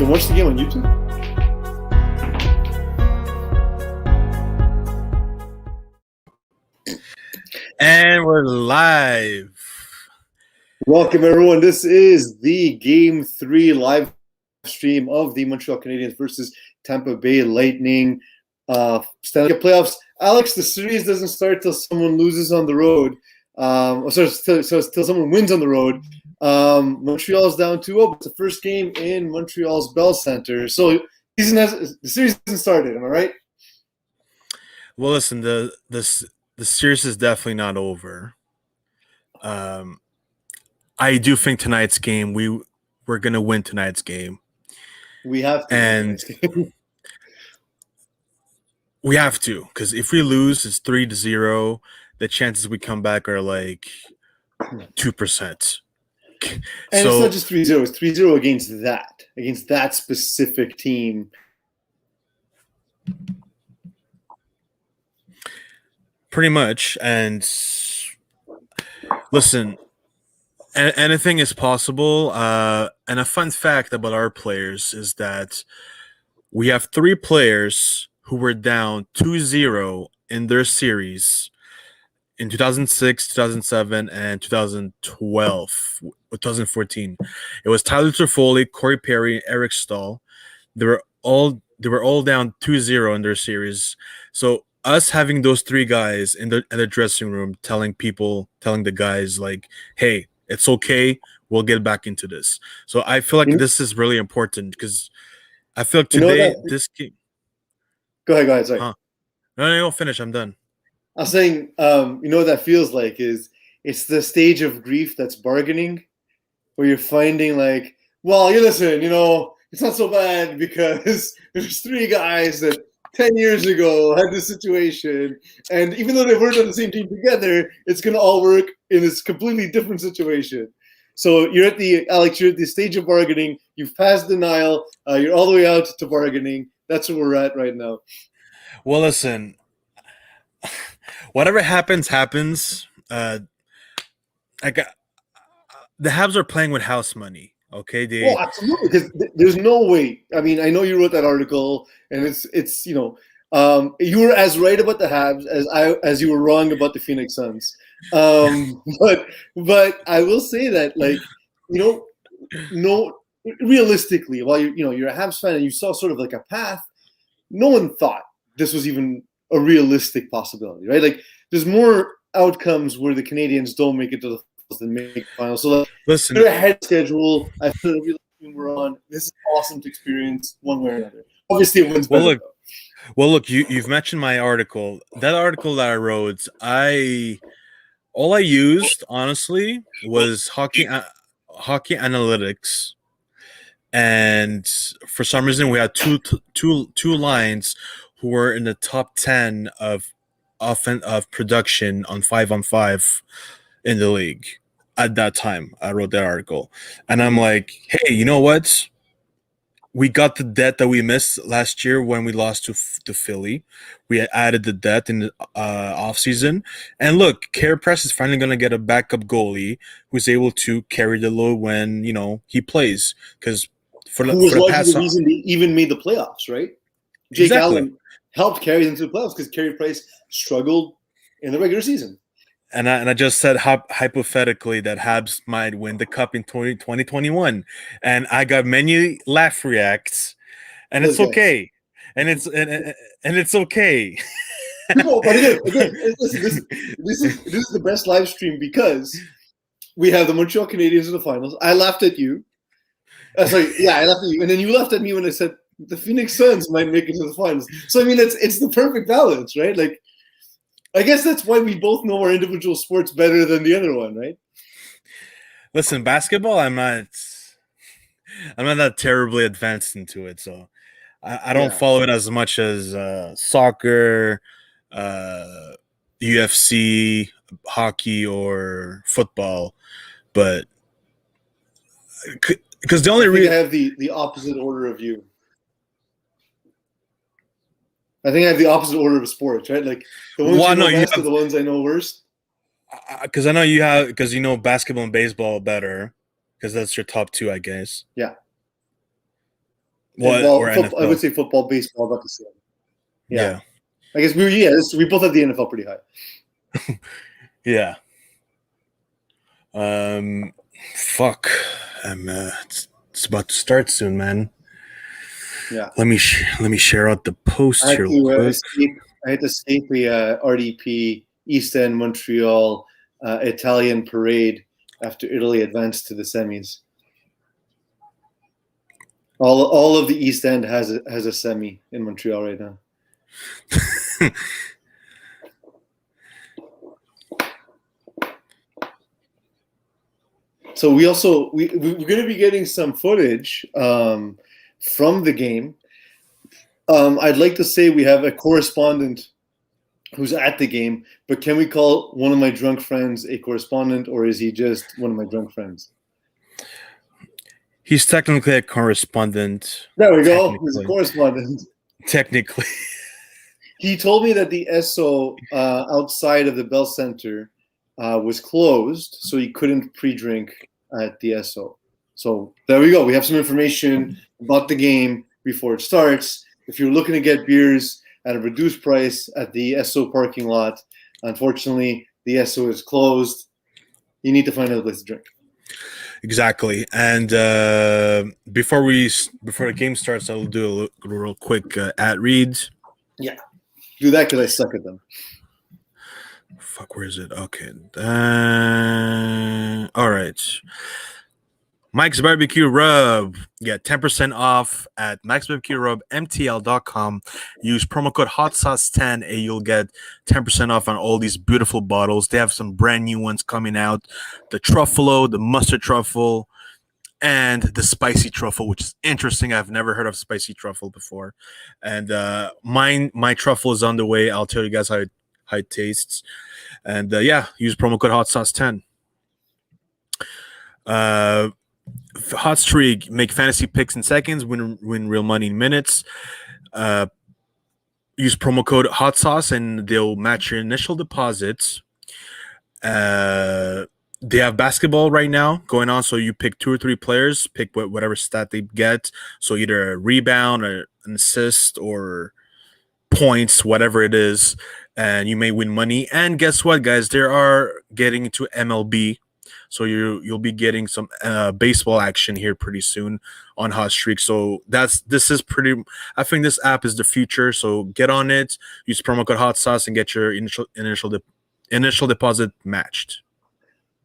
can watch the game on YouTube. And we're live. Welcome, everyone. This is the Game 3 live stream of the Montreal Canadiens versus Tampa Bay Lightning Stanley Cup playoffs. Alex, the series doesn't start till someone loses on the road. Till someone wins on the road. Montreal's down 2-0, but it's the first game in Montreal's Bell Center. So the series hasn't started, am I right? Well, listen, the series is definitely not over. I do think tonight's game, we're going to win tonight's game. We have to. And we have to, because if we lose, it's 3-0. The chances we come back are like 2%. And it's not just 3-0. It's 3-0 against that specific team. Pretty much. And listen, anything is possible. And a fun fact about our players is that we have 3 players who were down 2-0 in their series in 2006, 2007, and 2014. It was Tyler Toffoli, Corey Perry, and Eric Stahl. They were all down 2-0 in their series. So us having those 3 guys in the dressing room telling the guys like, hey, it's okay, we'll get back into this. So I feel like this is really important because I feel like today this game. Go ahead. Sorry. No, finish. I'm done. I was saying, you know what that feels like is it's the stage of grief that's bargaining, where you're finding like, well, you listen, it's not so bad because there's 3 guys that 10 years ago had this situation, and even though they worked on the same team together, it's going to all work in this completely different situation. So you're at the stage of bargaining. You've passed denial. You're all the way out to bargaining. That's where we're at right now. Well, listen, whatever happens. The Habs are playing with house money. Okay, absolutely, because there's no way. I mean, I know you wrote that article, and it's you were as right about the Habs as you were wrong about the Phoenix Suns. But I will say that, realistically, while you're a Habs fan and you saw sort of like a path, no one thought this was even a realistic possibility, right? Like, there's more outcomes where the Canadiens don't make it to the finals than make the finals. So, listen, they're ahead of schedule. I feel every team we're on. This is awesome to experience one way or another. Obviously, it wins better. Look, you've mentioned my article. That article that I wrote, all I used honestly was hockey analytics, and for some reason we had two lines who were in the top 10 of production on 5-on-5 in the league at that time. I wrote that article, and I'm like, hey, you know what? We got the debt that we missed last year when we lost to Philly. We added the debt in the offseason. And look, Carey Price is finally going to get a backup goalie who's able to carry the load when, he plays. Because for the reason they even made the playoffs, right? Jake Allen helped carry them to the playoffs because Carey Price struggled in the regular season. And I just said hypothetically that Habs might win the cup in 2021, and I got many laugh reacts, and it's okay, and it's okay. No, but again, listen, this is the best live stream because we have the Montreal Canadiens in the finals. I laughed at you. I laughed at you, and then you laughed at me when I said the Phoenix Suns might make it to the finals. So I mean, it's the perfect balance, right? Like, I guess that's why we both know our individual sports better than the other one, right? Listen, basketball, I'm not that terribly advanced into it, so I don't follow it as much as soccer, UFC, hockey, or football. But because the only reason I have the opposite order of you. I think I have the opposite order of sports, right? Like the ones you know best are the ones I know worst. Because I know you have, because you know basketball and baseball better, because that's your top 2, I guess. Yeah. And What or I would NFL? say football, baseball, about the same. Yeah, Yeah, I guess we both have the NFL pretty high. yeah. Um, fuck. It's about to start soon, man. Yeah, Let me share out the I post had here real to quick. escape. I had to escape the RDP East End Montreal Italian parade after Italy advanced to the semis. All of the East End has a semi in Montreal right now. So we're going to be getting some footage from the game. I'd like to say we have a correspondent who's at the game, but can we call one of my drunk friends a correspondent, or is he just one of my drunk friends? He's technically a correspondent. There we go. He's a correspondent. Technically. He told me that the Esso outside of the Bell Center was closed, so he couldn't pre-drink at the Esso. So there we go. We have some information about the game before it starts. If you're looking to get beers at a reduced price at the Esso parking lot, unfortunately, the Esso is closed. You need to find another place to drink. Exactly. And before the game starts, I'll do a real quick ad read. Yeah, do that because I suck at them. Fuck, where is it? Okay. All right. Mike's Barbecue Rub. Get 10% off at Mike'sBarbecueRubMTL.com. Use promo code HOTSAUCE10 and you'll get 10% off on all these beautiful bottles. They have some brand new ones coming out. The Truffalo, the Mustard Truffle, and the Spicy Truffle, which is interesting. I've never heard of Spicy Truffle before. And my truffle is on the way. I'll tell you guys how it tastes. And use promo code HOTSAUCE10. Hot Streak, make fantasy picks in seconds, win real money in minutes. Use promo code Hot Sauce and they'll match your initial deposits. They have basketball right now going on, so you pick 2 or 3 players, pick whatever stat they get. So either a rebound or an assist or points, whatever it is, and you may win money. And guess what, guys? They are getting into MLB. So you'll be getting some baseball action here pretty soon on Hot Streak. So this is pretty. I think this app is the future. So get on it. Use promo code Hot Sauce and get your initial deposit matched.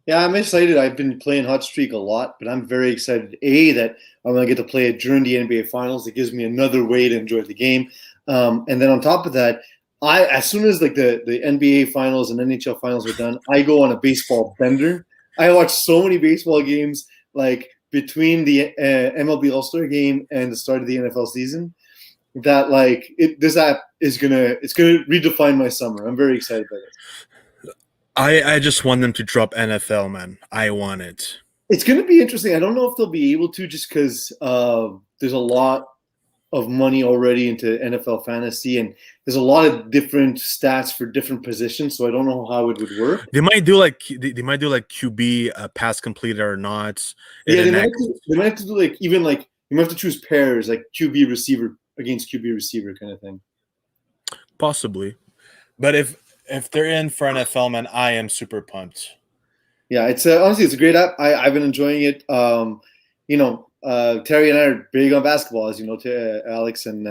Yeah, I'm excited. I've been playing Hot Streak a lot, but I'm very excited. That I'm going to get to play it during the NBA Finals. It gives me another way to enjoy the game. And then on top of that, as soon as like the NBA Finals and NHL Finals are done, I go on a baseball bender. I watch so many baseball games like between the MLB All-Star game and the start of the NFL season that like this app is gonna redefine my summer. I'm very excited about it. I just want them to drop NFL, man. I want it. It's going to be interesting. I don't know if they'll be able to just because there's a lot of money already into NFL fantasy, and there's a lot of different stats for different positions. So I don't know how it would work. They might do like QB pass completed or not. Yeah, they might have to do like even like you might have to choose pairs like QB receiver against QB receiver kind of thing. Possibly, but if they're in for NFL, man, I am super pumped. Yeah, it's honestly it's a great app. I've been enjoying it. Terry and I are big on basketball, as you know, Alex, and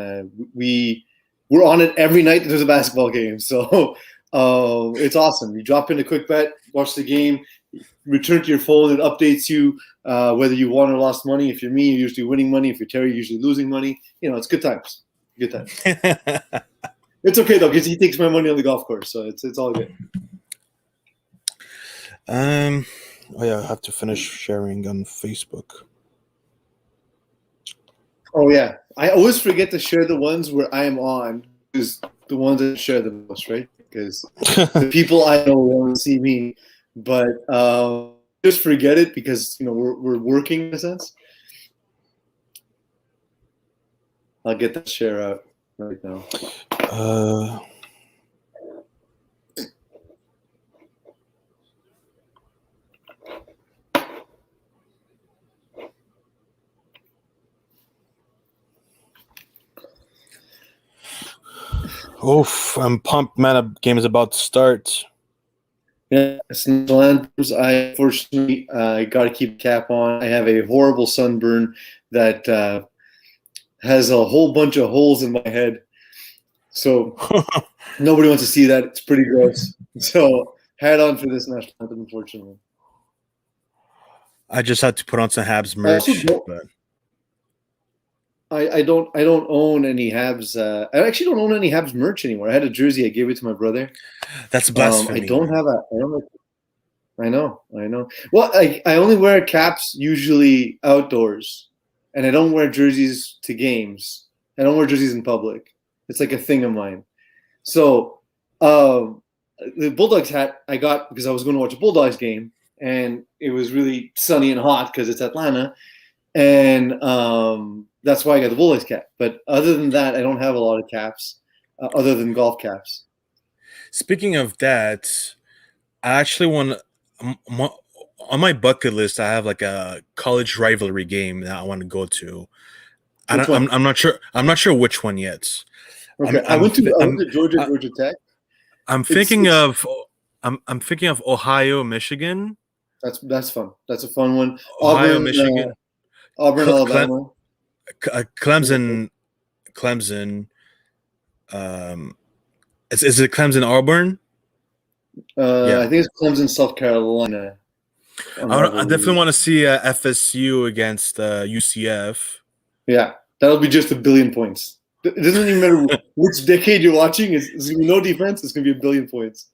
we're on it every night that there's a basketball game. So it's awesome. You drop in a quick bet, watch the game, return to your phone. It updates you whether you won or lost money. If you're me, you're usually winning money. If you're Terry, you're usually losing money. It's good times. Good times. It's okay though because he takes my money on the golf course, so it's all good. I have to finish sharing on Facebook. Oh yeah, I always forget to share the ones where I am on, because the ones that share the most, right? Because the people I know want to see me, but just forget it because we're working in a sense. I'll get that share out right now. Oof, I'm pumped, man. A game is about to start. Yeah, it's national anthems. I unfortunately got to keep a cap on. I have a horrible sunburn that has a whole bunch of holes in my head, so nobody wants to see that. It's pretty gross. So hat on for this national anthem, unfortunately. I just had to put on some Habs I also merch, don't. but I don't own any Habs. I actually don't own any Habs merch anymore. I had a jersey. I gave it to my brother. that's I blasphemy. don't have a. I don't have, I know. Well, I only wear caps usually outdoors, and I don't wear jerseys to games. I don't wear jerseys in public. It's like a thing of mine. So, the Bulldogs hat I got because I was going to watch a Bulldogs game, and it was really sunny and hot because it's Atlanta, and that's why I got the Bulldogs cap. But other than that, I don't have a lot of caps, other than golf caps. Speaking of that, I actually want on my bucket list. I have like a college rivalry game that I want to go to. Which one? I'm not sure. I'm not sure which one yet. Okay, I went to Georgia Tech. I'm It's thinking of I'm thinking of Ohio, Michigan. that's fun. That's a fun one. Ohio, Michigan, Auburn, Alabama. Clemson, Clemson. Um, is it Clemson, Auburn? Yeah, I think it's Clemson, South Carolina. I definitely want to see FSU against UCF. Yeah, that'll be just a billion points. It doesn't even matter which decade you're watching. It's gonna be no defense. It's gonna be a billion points.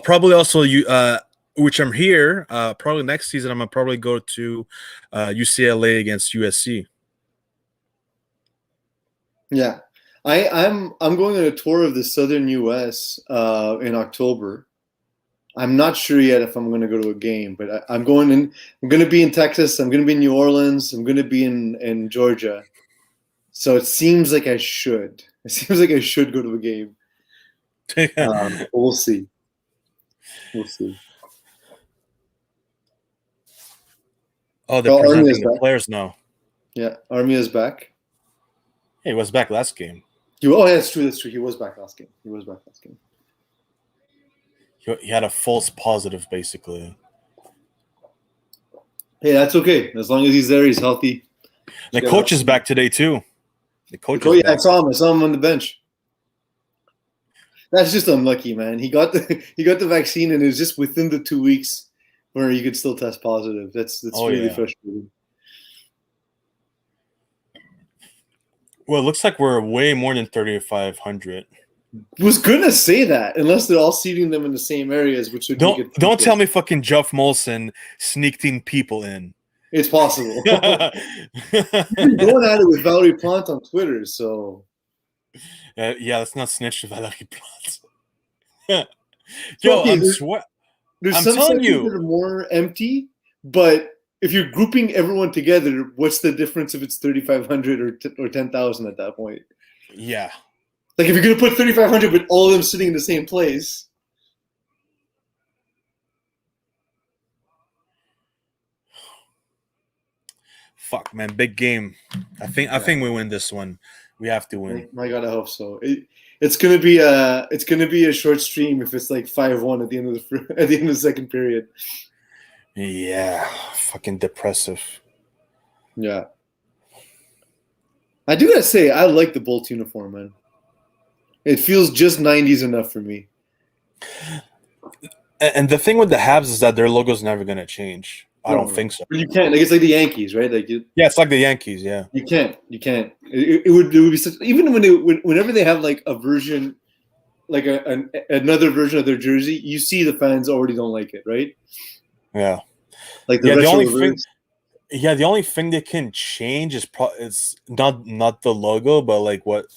Probably also which I'm here. Probably next season, I'm gonna probably go to UCLA against USC. Yeah, I'm going on a tour of the southern U.S. In October. I'm not sure yet if I'm going to go to a game, but I'm going in. I'm going to be in Texas. I'm going to be in New Orleans. I'm going to be in Georgia. So it seems like I should. It seems like I should go to a game. But we'll see. We'll see. Oh, they're presenting the players now. Yeah, Army is back. Hey, he was back last game. Yeah, that's true. He was back last game. He had a false positive, basically. Hey, that's okay. As long as he's there, he's healthy. The coach is back today too. I saw him on the bench. That's just unlucky, man. He got the vaccine, and it was just within the 2 weeks where you could still test positive. That's really frustrating. Well, it looks like we're way more than 3,500. Was gonna say that, unless they're all seating them in the same areas, which would don't tell me fucking Geoff Molson sneaked in people in. It's possible. You've been going at it with Valerie Plante on Twitter, so yeah, let's not snitch to Valerie Plante. Yo, okay, I'm telling you, that are more empty, but if you're grouping everyone together, what's the difference if it's 3,500 or 10,000 at that point? Yeah. Like, if you're going to put 3,500 with all of them sitting in the same place. Fuck, man. Big game. I think we win this one. We have to win. My God, I hope so. It's gonna be a short stream if it's like 5-1 at the end of the second period. Yeah, fucking depressive. Yeah, I do gotta say I like the Bolts uniform, man. It feels just 90s enough for me. And the thing with the Habs is that their logo is never gonna change. I don't think so. But you can't. Like, it's like the Yankees, right? Like, yeah, it's like the Yankees. Yeah, you can't. It would be such, even whenever they have like a version, like another version of their jersey, you see the fans already don't like it, right? Yeah. Like the only thing they can change is it's not the logo, but like what's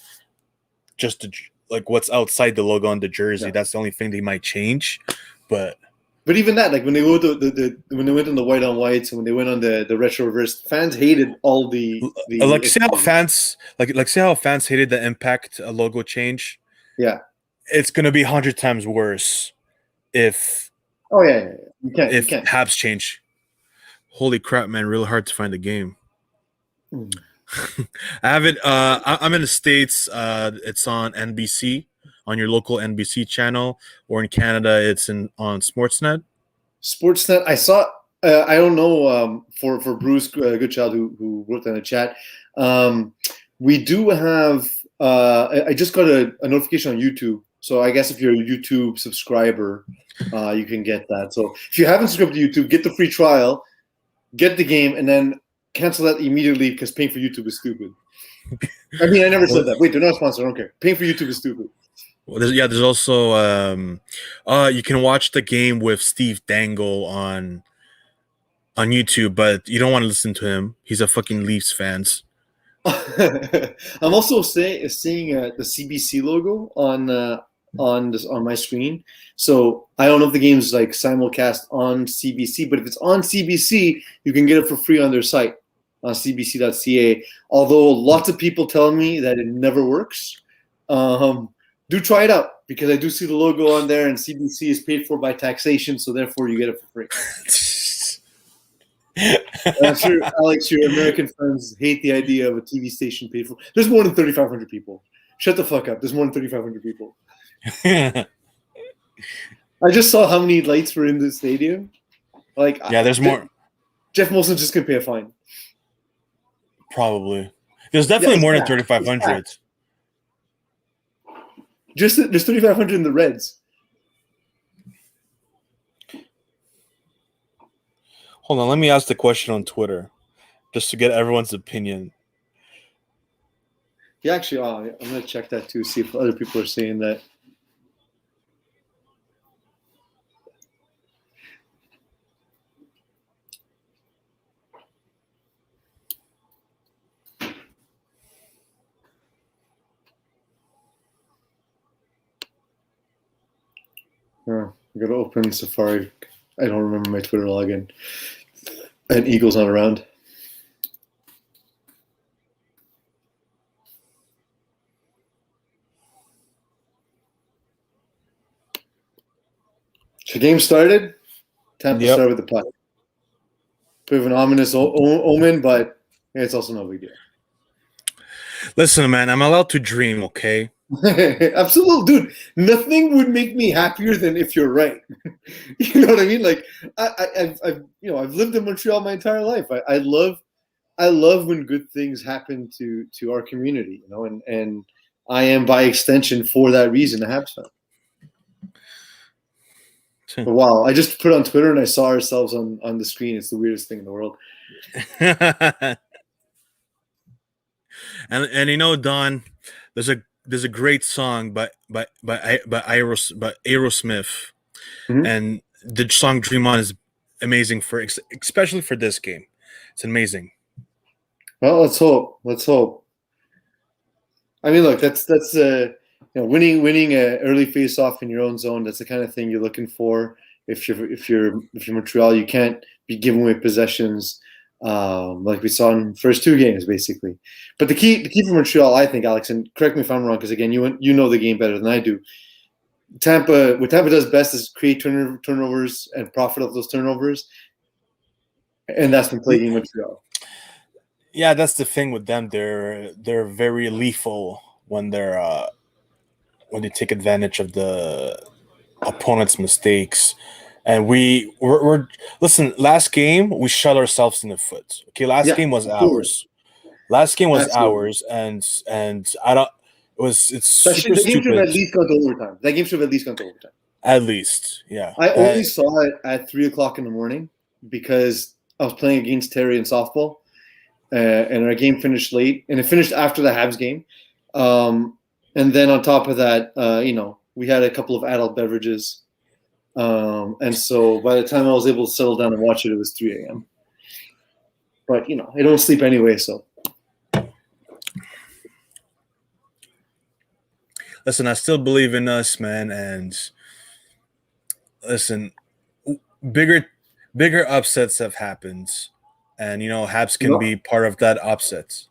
outside the logo on the jersey. Yeah. That's the only thing they might change, but even that, like when they went when they went on the white on whites and when they went on the retro reverse, fans hated all the like see how fans see how fans hated the Impact logo change. Yeah, it's gonna be 100 times worse if you can't Habs change. Holy crap, man! Really hard to find the game. I have it. I'm in the States. It's on NBC, on your local NBC channel, or in Canada, it's on Sportsnet. Sportsnet. I saw. I don't know. For Bruce Goodchild who wrote that in the chat. Um, we do have. I just got a notification on YouTube. So I guess if you're a YouTube subscriber, you can get that. So if you haven't subscribed to YouTube, get the free trial, get the game, and then cancel that immediately because paying for YouTube is stupid. I mean, I never said that. Wait, they're not sponsored. I don't care. Paying for YouTube is stupid. Well, there's also you can watch the game with Steve Dangle on YouTube, but you don't want to listen to him. He's a fucking Leafs fans. I'm also seeing the CBC logo on my screen. So I don't know if the game's like simulcast on CBC, but if it's on CBC, you can get it for free on their site on cbc.ca. Although lots of people tell me that it never works. Do try it out because I do see the logo on there, and CBC is paid for by taxation, so therefore you get it for free. I'm sure, Alex, your American friends hate the idea of a TV station paid for. There's more than 3,500 people. Shut the fuck up. There's more than 3,500 people. I just saw how many lights were in the stadium. Like, yeah, there's more. Jeff Molson's just gonna pay a fine. Probably. There's definitely more than 3,500. Just there's 3,500 in the Reds. Hold on, let me ask the question on Twitter, just to get everyone's opinion. Yeah, actually, I'm gonna check that too. See if other people are saying that. I'm gonna open Safari. I don't remember my Twitter login. And Eagle's not around. The game started. Tampa started with the puck. Bit of an ominous omen, but it's also no big deal. Listen, man, I'm allowed to dream, okay? Absolutely, dude. Nothing would make me happier than if you're right. You know what I mean? Like I've lived in Montreal my entire life. I love when good things happen to our community. You know, and I am by extension for that reason a Habs fan. But wow, I just put on Twitter and I saw ourselves on the screen. It's the weirdest thing in the world. and you know, Don, there's a great song by Aerosmith, and the song "Dream On" is amazing especially for this game. It's amazing. Well, let's hope. Let's hope. I mean, look, that's winning an early face-off in your own zone. That's the kind of thing you're looking for. If you're Montreal, you can't be giving away possessions like we saw in the first two games, basically. But the key for Montreal, I think, Alex, and correct me if I'm wrong, because again, you know the game better than I do. What Tampa does best is create turnovers and profit off those turnovers, and that's been plaguing Montreal. Yeah, that's the thing with them. They're very lethal when they take advantage of the opponent's mistakes. And we're listen. Last game we shot ourselves in the foot. Okay, last game was ours. Last game was ours, and I don't. It's super the game stupid. should have at least gone to overtime. That game should have at least gone to overtime. At least, yeah. I only saw it at 3:00 in the morning because I was playing against Terry in softball, and our game finished late, and it finished after the Habs game. And then on top of that, we had a couple of adult beverages. And so by the time I was able to settle down and watch it, it was 3 a.m. But, I don't sleep anyway, so. Listen, I still believe in us, man. And listen, bigger upsets have happened. And, Habs can be part of that upset.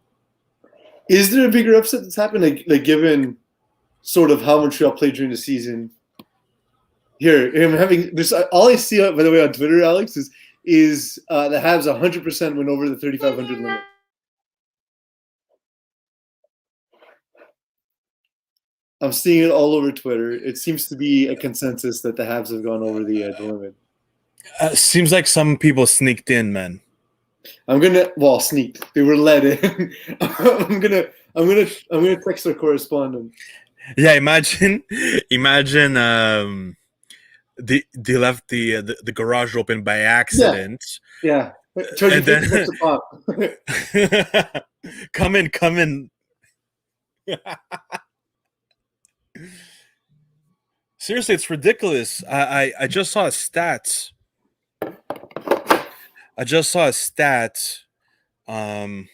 Is there a bigger upset that's happened? Like given sort of how Montreal played during the season? Here, I'm having this. All I see, by the way, on Twitter, Alex, is the Habs 100% went over the 3,500 limit. I'm seeing it all over Twitter. It seems to be a consensus that the Habs have gone over the limit. Seems like some people sneaked in, man. Sneaked. They were let in. I'm gonna text our correspondent. Yeah, imagine, imagine. They left the garage open by accident. Yeah. Charging And then $50 a pop. come in. Seriously, it's ridiculous. I just saw a stat. I just saw a stat. Um,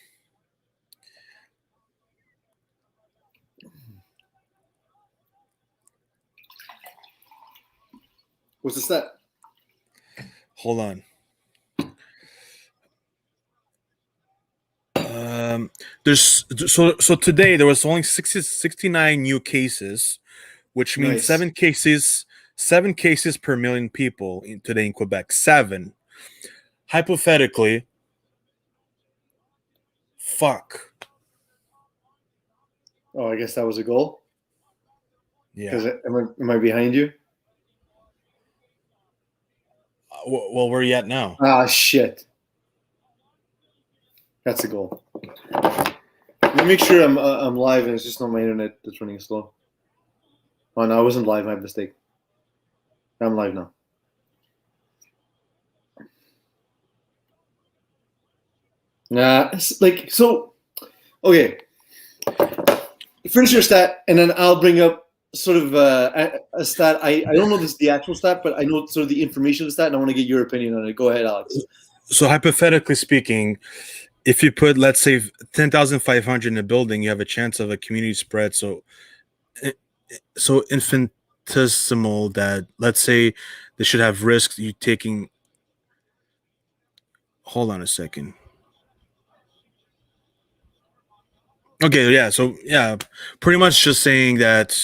What's the stat? hold on. There's so today there was only 69 new cases, which means Nice. 7 cases per million people today in Quebec. 7. Hypothetically, fuck. Oh, I guess that was a goal. Yeah. Because am I behind you? Well, where are you at now? Ah, shit. That's a goal. Let me make sure I'm live and it's just not my internet that's running slow. Oh no, I wasn't live. My mistake. I'm live now. Okay. Finish your stat, and then I'll bring up sort of a stat. I don't know the actual stat, but I know sort of the information of the stat, and I want to get your opinion on it. Go ahead, Alex. So hypothetically speaking, if you put, let's say, 10,500 in a building, you have a chance of a community spread. So infinitesimal that, let's say, they should have risks you taking. Hold on a second. Okay, yeah. So yeah, pretty much just saying that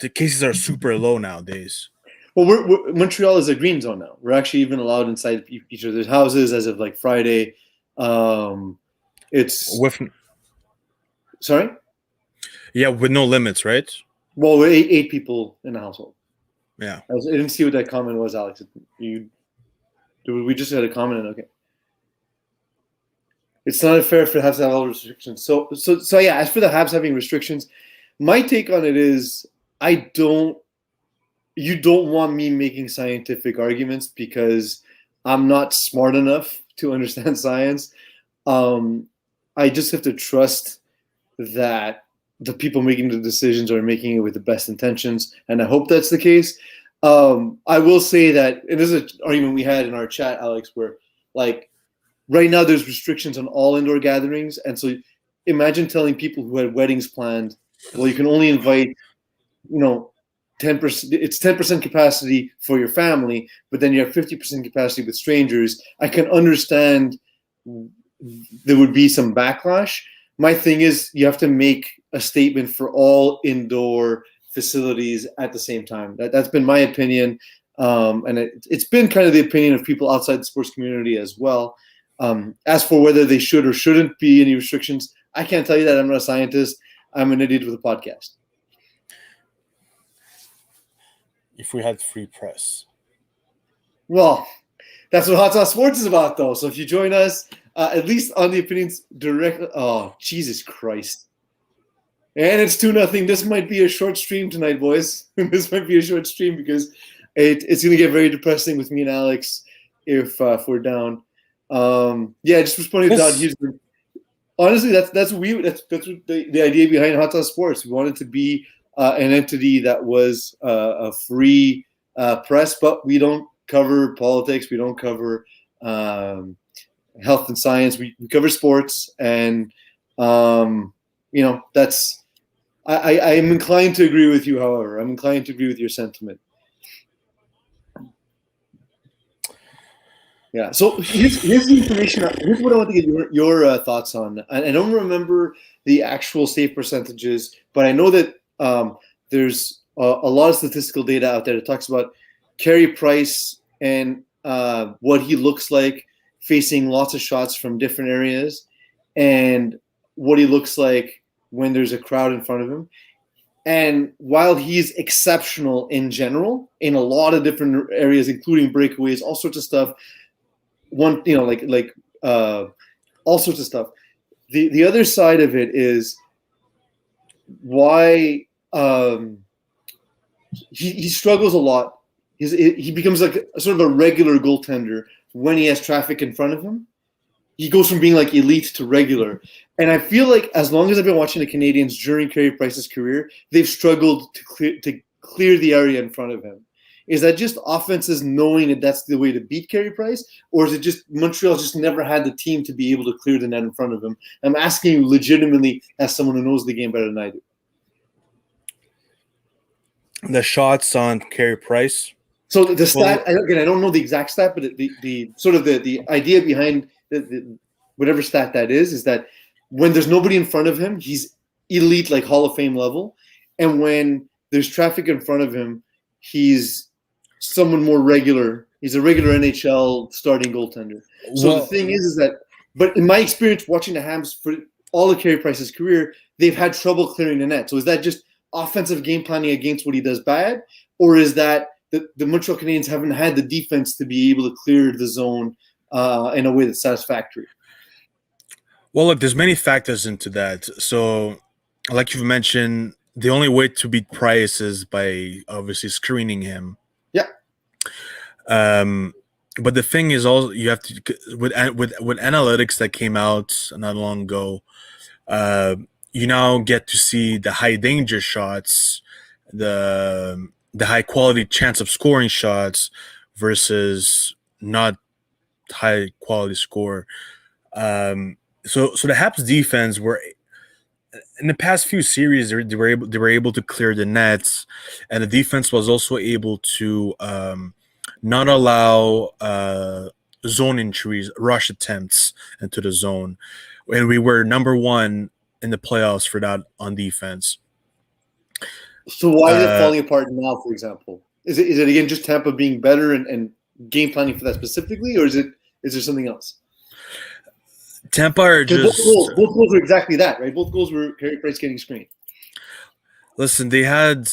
the cases are super low nowadays. Well, Montreal is a green zone now. We're actually even allowed inside each other's houses as of like Friday. It's sorry. Yeah, with no limits, right? Well, we're eight people in the household. Yeah. I didn't see what that comment was, Alex. We just had a comment. Okay. It's not fair for the Habs to have all the restrictions. So yeah. As for the Habs having restrictions, my take on it is you don't want me making scientific arguments because I'm not smart enough to understand science. I just have to trust that the people making the decisions are making it with the best intentions, and I hope that's the case. I will say that, and this is an argument we had in our chat, Alex, where like right now there's restrictions on all indoor gatherings, and so imagine telling people who had weddings planned, well, you can only invite, 10%. It's 10% capacity for your family, but then you have 50% capacity with strangers. I can understand there would be some backlash. My thing is you have to make a statement for all indoor facilities at the same time. That's been my opinion, and it's been kind of the opinion of people outside the sports community as well. As for whether they should or shouldn't be any restrictions, I can't tell you that. I'm not a scientist. I'm an idiot with a podcast. If we had free press. Well, that's what Hot Sauce Sports is about, though. So if you join us, at least on the opinions directly. Oh, Jesus Christ. And it's 2-0. This might be a short stream tonight, boys. This might be a short stream because it's going to get very depressing with me and Alex if we're down. Just responding to Don Houston. Honestly, that's what the idea behind Hot Sauce Sports. We wanted to be an entity that was a free press, but we don't cover politics. We don't cover health and science. We cover sports, and that's. I am inclined to agree with you. However, I'm inclined to agree with your sentiment. Yeah. So here's the information. Here's what I want to get your thoughts on. I don't remember the actual safe percentages, but I know that there's a lot of statistical data out there that talks about Carey Price and what he looks like facing lots of shots from different areas, and what he looks like when there's a crowd in front of him. And while he's exceptional in general in a lot of different areas, including breakaways, all sorts of stuff, all sorts of stuff. The other side of it is why he struggles a lot. He becomes like a sort of a regular goaltender when he has traffic in front of him. He goes from being like elite to regular. And I feel like as long as I've been watching the Canadiens during Carey Price's career, they've struggled to clear the area in front of him. Is that just offenses knowing that that's the way to beat Carey Price, or is it just Montreal just never had the team to be able to clear the net in front of him? I'm asking you legitimately as someone who knows the game better than I do. The shots on Carey Price. So the stat, again, I don't know the exact stat, but the sort of the idea behind whatever stat that is that when there's nobody in front of him, he's elite, like Hall of Fame level, and when there's traffic in front of him, he's someone more regular. He's a regular NHL starting goaltender. So the thing is that, but in my experience watching the Habs for all of Carey Price's career, they've had trouble clearing the net. So is that just offensive game planning against what he does bad, or is that the Montreal Canadiens haven't had the defense to be able to clear the zone in a way that's satisfactory? Well, look, there's many factors into that. So, like you've mentioned, the only way to beat Price is by obviously screening him. Yeah. But the thing is, also you have to with analytics that came out not long ago. You now get to see the high danger shots, the high quality chance of scoring shots versus not high quality score. So the Habs defense were in the past few series they were able to clear the nets, and the defense was also able to not allow zone entries, rush attempts into the zone, and we were number one in the playoffs for that on defense. So why is it falling apart now, for example? Is it again just Tampa being better and game planning for that specifically, or is there something else? Tampa are just both goals were exactly that, right? Both goals were Carey Price getting screened. Listen, they had.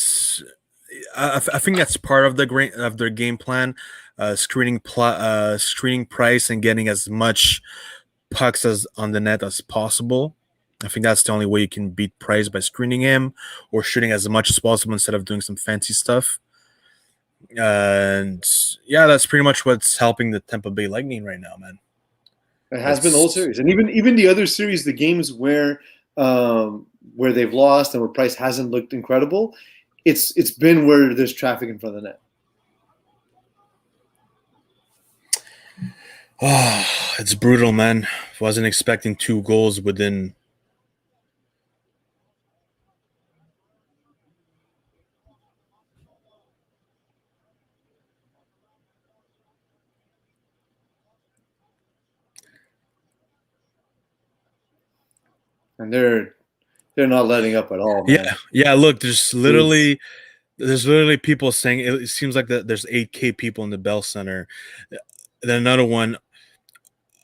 I think that's part of their game plan, screening Price and getting as much pucks as on the net as possible. I think that's the only way you can beat Price, by screening him or shooting as much as possible instead of doing some fancy stuff. And yeah, that's pretty much what's helping the Tampa Bay Lightning right now, man. It has been the whole series, and even the other series, the games where they've lost and where Price hasn't looked incredible, it's been where there's traffic in front of the net. Oh, it's brutal, man. Wasn't expecting 2 goals within. And they're not letting up at all, man. Yeah. Look, there's literally people saying it seems like that there's 8K people in the Bell Center. Then another one,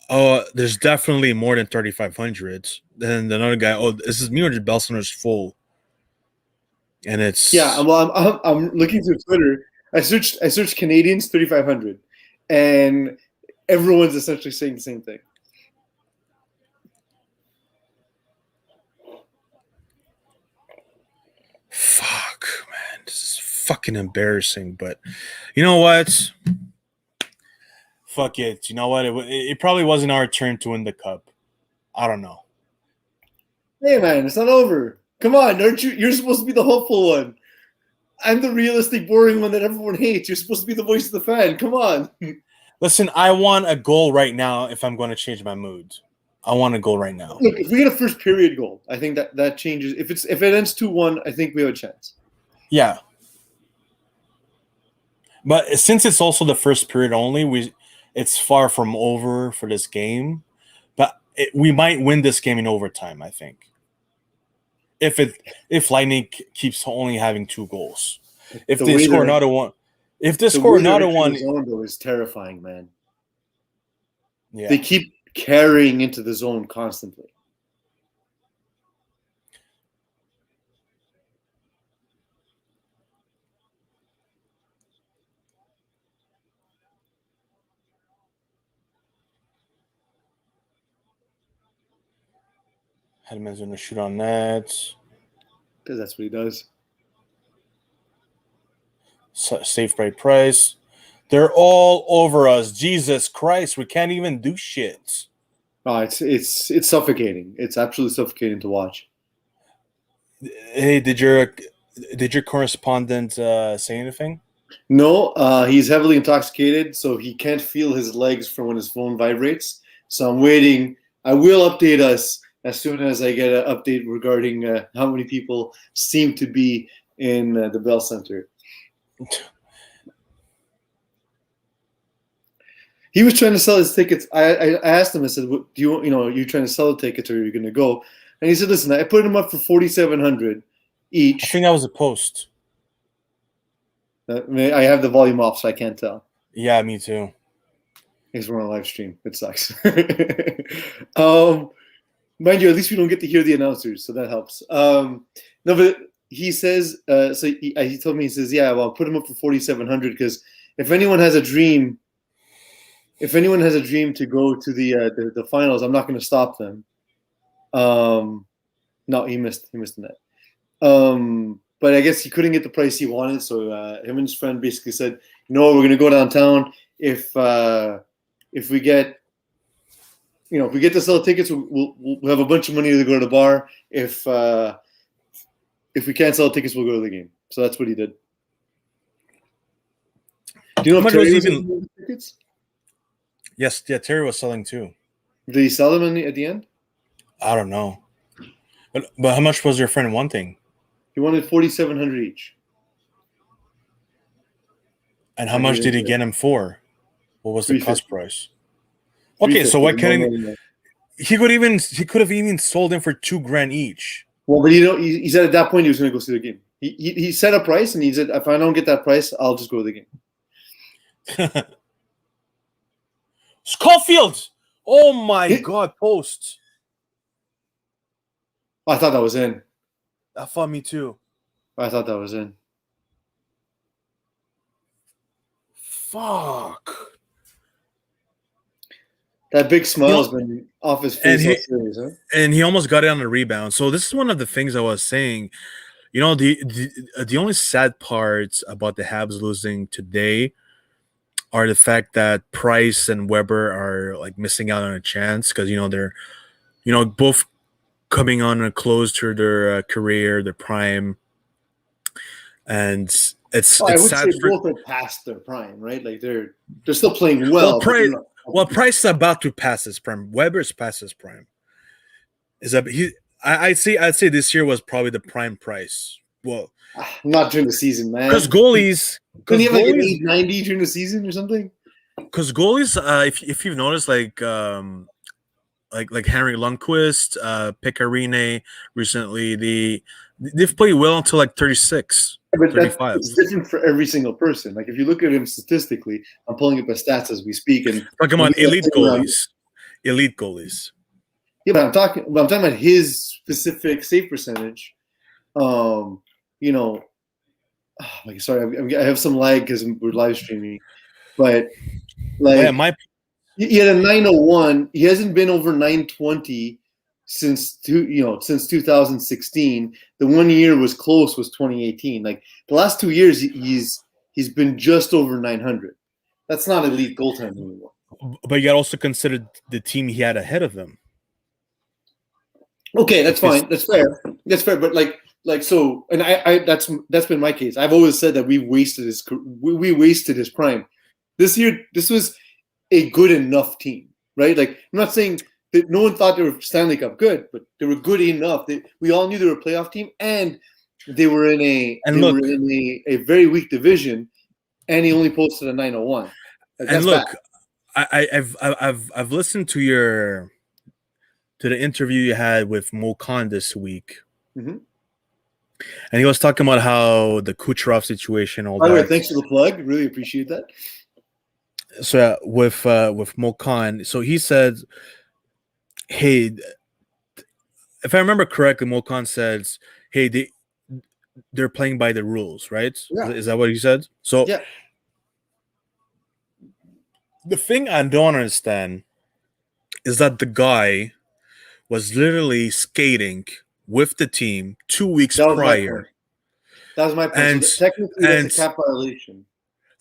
oh, there's definitely more than 3,500. Then another guy, oh, this is me, or the Bell Center's full. And it's well, I'm looking through Twitter. I searched Canadiens 3,500, and everyone's essentially saying the same thing. Fuck, man, this is fucking embarrassing. But you know what? Fuck it. You know what? It probably wasn't our turn to win the cup. I don't know. Hey, man, it's not over. Come on, aren't you? You're supposed to be the hopeful one. I'm the realistic, boring one that everyone hates. You're supposed to be the voice of the fan. Come on. Listen, I want a goal right now if I'm going to change my mood. I want a goal right now. Look, if we get a first period goal, I think that changes. If it ends 2-1, I think we have a chance. Yeah. But since it's also the first period only, it's far from over for this game. But we might win this game in overtime, I think. If Lightning keeps only having 2 goals. If they score another one. If they score another one. Zone is terrifying, man. Yeah. They keep carrying into the zone constantly. Hedman's going to shoot on net. Because that's what he does. Safe by Price. They're all over us. Jesus Christ, we can't even do shit. Oh, it's suffocating. It's absolutely suffocating to watch. Hey, did your correspondent say anything? No, he's heavily intoxicated, so he can't feel his legs from when his phone vibrates. So I'm waiting. I will update us as soon as I get an update regarding how many people seem to be in the Bell Center. He was trying to sell his tickets. I asked him. I said, "Do you are you trying to sell the tickets, or are you going to go?" And he said, "Listen, I put them up for $4,700 each." I think that was a post. I have the volume off, so I can't tell. Yeah, me too. Because we're on a live stream. It sucks. Mind you, at least we don't get to hear the announcers, so that helps. No, but he says, so he told me, he says, yeah, well, I'll put him up for $4,700 because if anyone has a dream to go to the finals, I'm not going to stop them. No, he missed the net. But I guess he couldn't get the price he wanted, so him and his friend basically said, "No, we're going to go downtown. If we get to sell tickets, we'll have a bunch of money to go to the bar. If we can't sell tickets, we'll go to the game." So that's what he did. Do you know if Terry was selling tickets? Yes, yeah, Terry was selling too. Did he sell them at the end? I don't know. But how much was your friend wanting? He wanted $4,700 each. And how much did he get him for? What was the cost price? Okay, so what can he could have even sold him for $2,000 each. Well, but he said at that point he was going to go see the game. He set a price and he said, if I don't get that price, I'll just go to the game. Schofield! Oh my God, post. I thought that was in. That thought me too. I thought that was in. Fuck. That big smile has been off his face all series, huh? And he almost got it on the rebound. So this is one of the things I was saying. The only sad parts about the Habs losing today are the fact that Price and Weber are like missing out on a chance because they're both coming on a close to their career, their prime, and it's sad. I would say for both are past their prime, right? Like they're still playing well. Price is about to pass his prime. Weber's past his prime. I'd say this year was probably the prime Price. Well, not during the season, man. Because goalies, couldn't he have like an 890 during the season or something? Because goalies, if you've noticed, like Henry Lundqvist, Pecorine recently, they've played well until like 36, but 35. It's different for every single person. Like if you look at him statistically, I'm pulling up the stats as we speak, and talking about elite goalies. Elite goalies. Yeah, but I'm talking about his specific save percentage. Sorry, I have some lag because we're live streaming, but like he had a 901. He hasn't been over 920 since 2016. The 1 year was close was 2018. Like the last 2 years, he's been just over 900. That's not elite goaltending anymore. But you got to also consider the team he had ahead of him. Okay, that's fine. That's fair. But so, and I that's been my case. I've always said that we wasted his prime. This year, this was a good enough team, right? Like I'm not saying that no one thought they were Stanley Cup good, but they were good enough. We all knew they were a playoff team, and they were in a very weak division, and he only posted a 901. And look, I've listened to the interview you had with Mo Khan this week. Mm-hmm. And he was talking about how the Kucherov situation, all By the that. way, thanks for the plug. Really appreciate that. So with Mo Khan, so he said, "Hey, if I remember correctly, Mo Khan says, hey, they're playing by the rules, right? Yeah. Is that what he said? So yeah. The thing I don't understand is that the guy was literally skating with the team 2 weeks That was my point. prior, That was my point. So and technically, that's a and cap violation.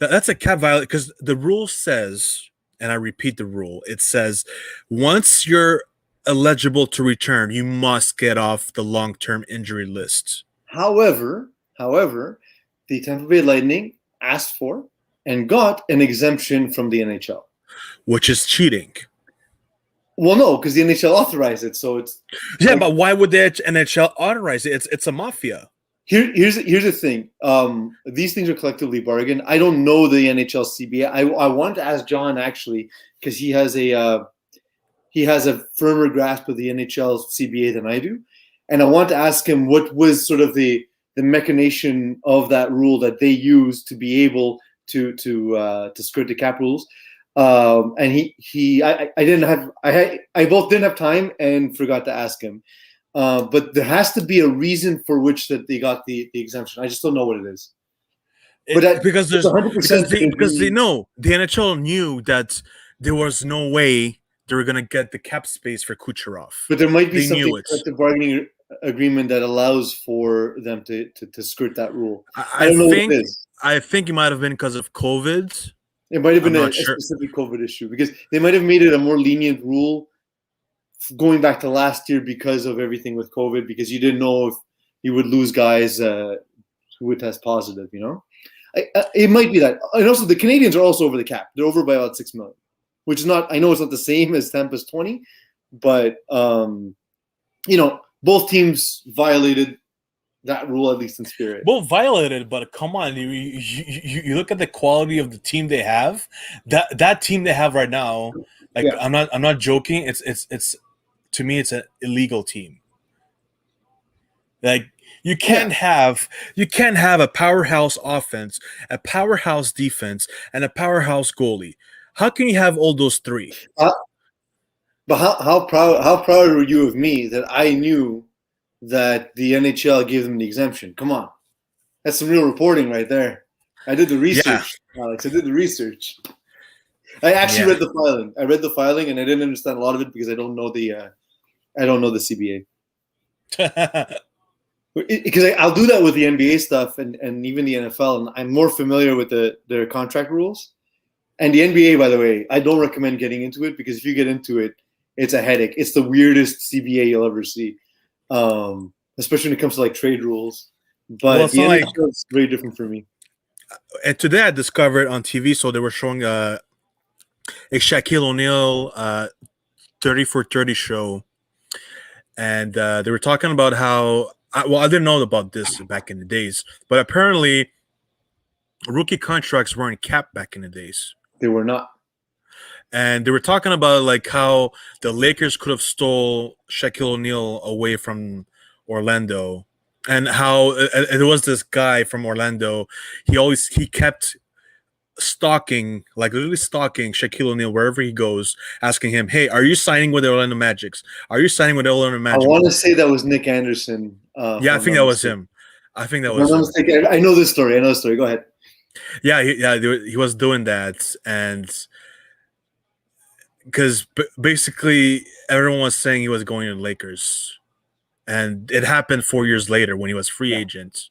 that's a cap violation because the rule says, and I repeat the rule, it says once you're eligible to return, you must get off the long-term injury list. However, the Tampa Bay Lightning asked for and got an exemption from the NHL. Which is cheating. Well, no, because the NHL authorized it, so it's But why would the NHL authorize it? It's a mafia. Here's the thing. These things are collectively bargained. I don't know the NHL CBA. I wanted to ask John actually because he has a firmer grasp of the NHL CBA than I do, and I want to ask him what was sort of the machination of that rule that they used to be able to skirt the cap rules. And I both didn't have time and forgot to ask him. But there has to be a reason for which that they got the exemption. I just don't know what it is. Because they know the NHL knew that there was no way they were gonna get the cap space for Kucherov. But there might be something collective bargaining agreement that allows for them to skirt that rule. I don't know what it is. I think it might have been because of COVID. It might have been a specific COVID issue because they might have made it a more lenient rule going back to last year because of everything with COVID, because you didn't know if you would lose guys who would test positive, you know? It might be that. And also the Canadiens are also over the cap. They're over by about $6 million, which is not, I know it's not the same as Tampa's 20, but, both teams violated that rule, at least in spirit. Both violated, but come on, you look at the quality of the team they have. That team they have right now, I'm not joking. It's to me, it's an illegal team. Like you can't have a powerhouse offense, a powerhouse defense, and a powerhouse goalie. How can you have all those three? But how proud were you of me that I knew that the NHL gave them the exemption? Come on, that's some real reporting right there. I did the research, Alex. I did the research. I actually read the filing. I read the filing, and I didn't understand a lot of it because I don't know the CBA. Because I'll do that with the NBA stuff and even the NFL, and I'm more familiar with their contract rules. And the NBA, by the way, I don't recommend getting into it because if you get into it, it's a headache. It's the weirdest CBA you'll ever see, especially when it comes to like trade rules. But the NHL is very different for me. And today I discovered on TV, so they were showing a Shaquille O'Neal 30 for 30 show, and they were talking about how I didn't know about this back in the days, but apparently rookie contracts weren't capped back in the days. They were not. And they were talking about like how the Lakers could have stole Shaquille O'Neal away from Orlando, and how there was this guy from Orlando. He kept literally stalking Shaquille O'Neal wherever he goes, asking him, "Hey, are you signing with the Orlando Magic? Are you signing with the Orlando Magic?" I want to say that was Nick Anderson. I think that was him. I think that was him. I know this story. Go ahead. Yeah, he was doing that, and because basically everyone was saying he was going to the Lakers, and it happened 4 years later when he was free agent.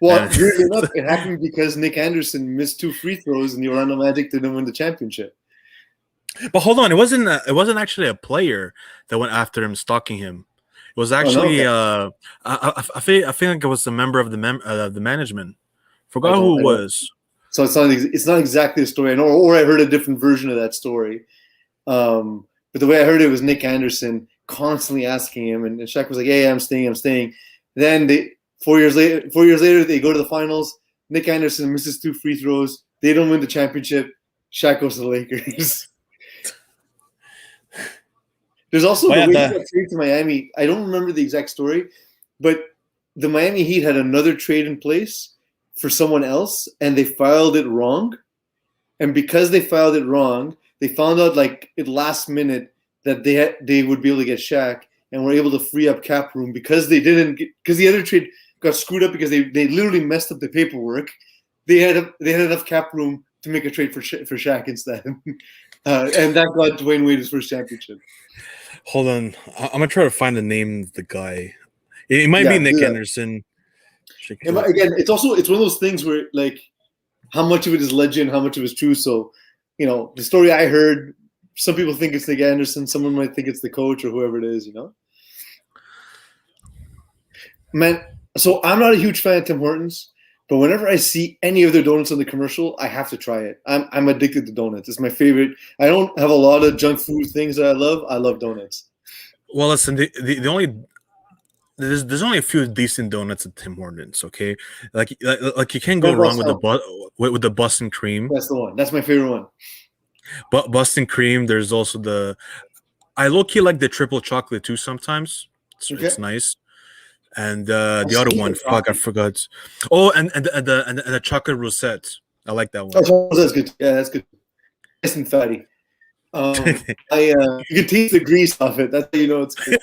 Well, weirdly enough, it happened because Nick Anderson missed 2 free throws and the Orlando Magic didn't win the championship. But hold on, it wasn't actually a player that went after him, stalking him. It was actually I feel like it was a member of the management. Forgot who it was. So it's not exactly a story, or I heard a different version of that story. But the way I heard it was Nick Anderson constantly asking him, and Shaq was like, "Yeah, I'm staying." Then 4 years later, they go to the finals. Nick Anderson misses 2 free throws. They don't win the championship. Shaq goes to the Lakers. There's also the way he got traded to Miami. I don't remember the exact story, but the Miami Heat had another trade in place for someone else, and they filed it wrong. And because they filed it wrong, they found out like at last minute that they would be able to get Shaq, and were able to free up cap room because because the other trade got screwed up because they literally messed up the paperwork. They had enough cap room to make a trade for Shaq instead. And that got Dwayne Wade his first championship. Hold on, I'm gonna try to find the name of the guy. It might Yeah, be Nick yeah. Anderson. And again, it's one of those things where like how much of it is legend, how much of it is true. So, the story I heard, some people think it's Nick Anderson, someone might think it's the coach or whoever it is. Man, so I'm not a huge fan of Tim Hortons, but whenever I see any of their donuts on the commercial, I have to try it. I'm addicted to donuts. It's my favorite. I don't have a lot of junk food things that I love. I love donuts. Well, listen, the only there's only a few decent donuts at Tim Hortons. Okay, like you can't go wrong with the Boston cream. That's the one. That's my favorite one. But Boston cream. There's also I low-key like the triple chocolate too sometimes. It's nice. And the other one, fuck, I forgot. Oh, and the chocolate rosette. I like that one. Oh, that's good. Yeah, that's good. Nice and fatty. You can taste the grease off it. That's how you know it's good.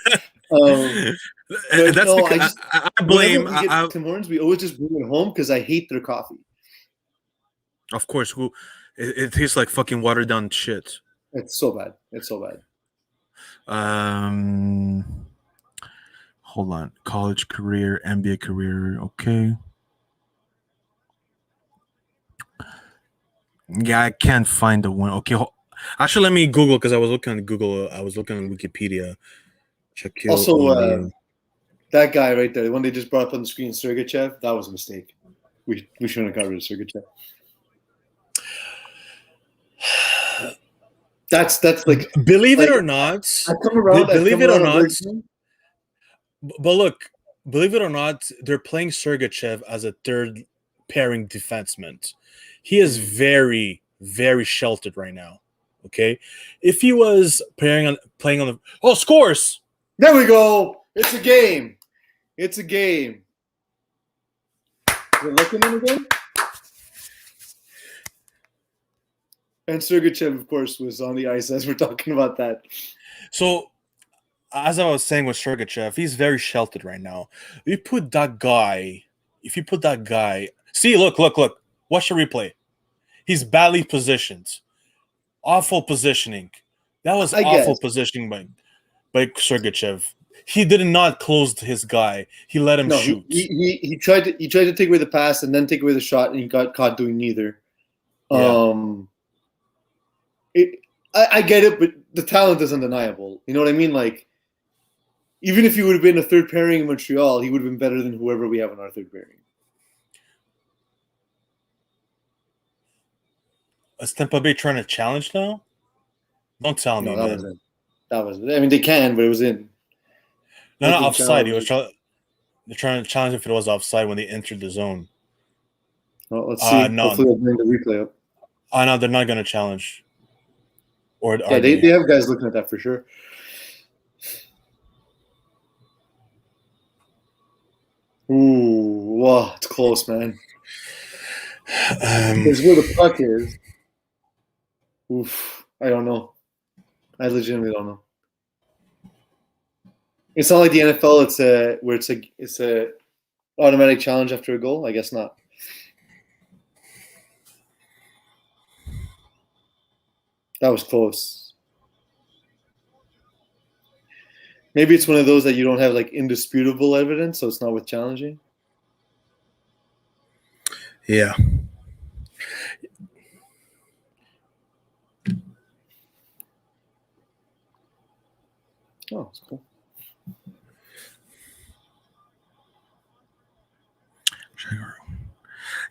That's because I blame Tim Hortons. We always just bring it home because I hate their coffee. Of course, it tastes like fucking watered down shit. It's so bad. It's so bad. Hold on. College career, NBA career. Okay. Yeah, I can't find the one. Okay. Actually, let me Google because I was looking on Google. I was looking on Wikipedia. Shaquille also, that guy right there, the one they just brought up on the screen, Sergachev, that was a mistake. We shouldn't have got rid of Sergachev. That's like believe it or not. I come around. Believe it or not. But look, believe it or not, they're playing Sergachev as a third pairing defenseman. He is very, very sheltered right now. Okay, if he was playing on the scores. There we go. It's a game. It's a game. We're looking in again. And Sergachev, of course, was on the ice as we're talking about that. So, as I was saying with Sergachev, he's very sheltered right now. If you put that guy, see, look. Watch the replay. He's badly positioned. Awful positioning. That was awful positioning by Sergachev. He did not close his guy. He let him shoot. He tried to take away the pass and then take away the shot, and he got caught doing neither. Yeah. I get it, but the talent is undeniable. You know what I mean? Like, even if he would have been a third pairing in Montreal, he would have been better than whoever we have in our third pairing. Is Tampa Bay trying to challenge now? Don't tell me, man. That was it. I mean, they can, but it was in. No, offside. They're trying to challenge if it was offside when they entered the zone. Well, let's see. No. Hopefully, they'll bring the replay up. No, they're not going to challenge. Or yeah, they have guys looking at that for sure. Ooh, wow, it's close, man. It's where the puck is. Oof, I don't know. I legitimately don't know. It's not like the NFL. It's a automatic challenge after a goal. I guess not. That was close. Maybe it's one of those that you don't have like indisputable evidence, so it's not worth challenging. Yeah. Oh, that's cool.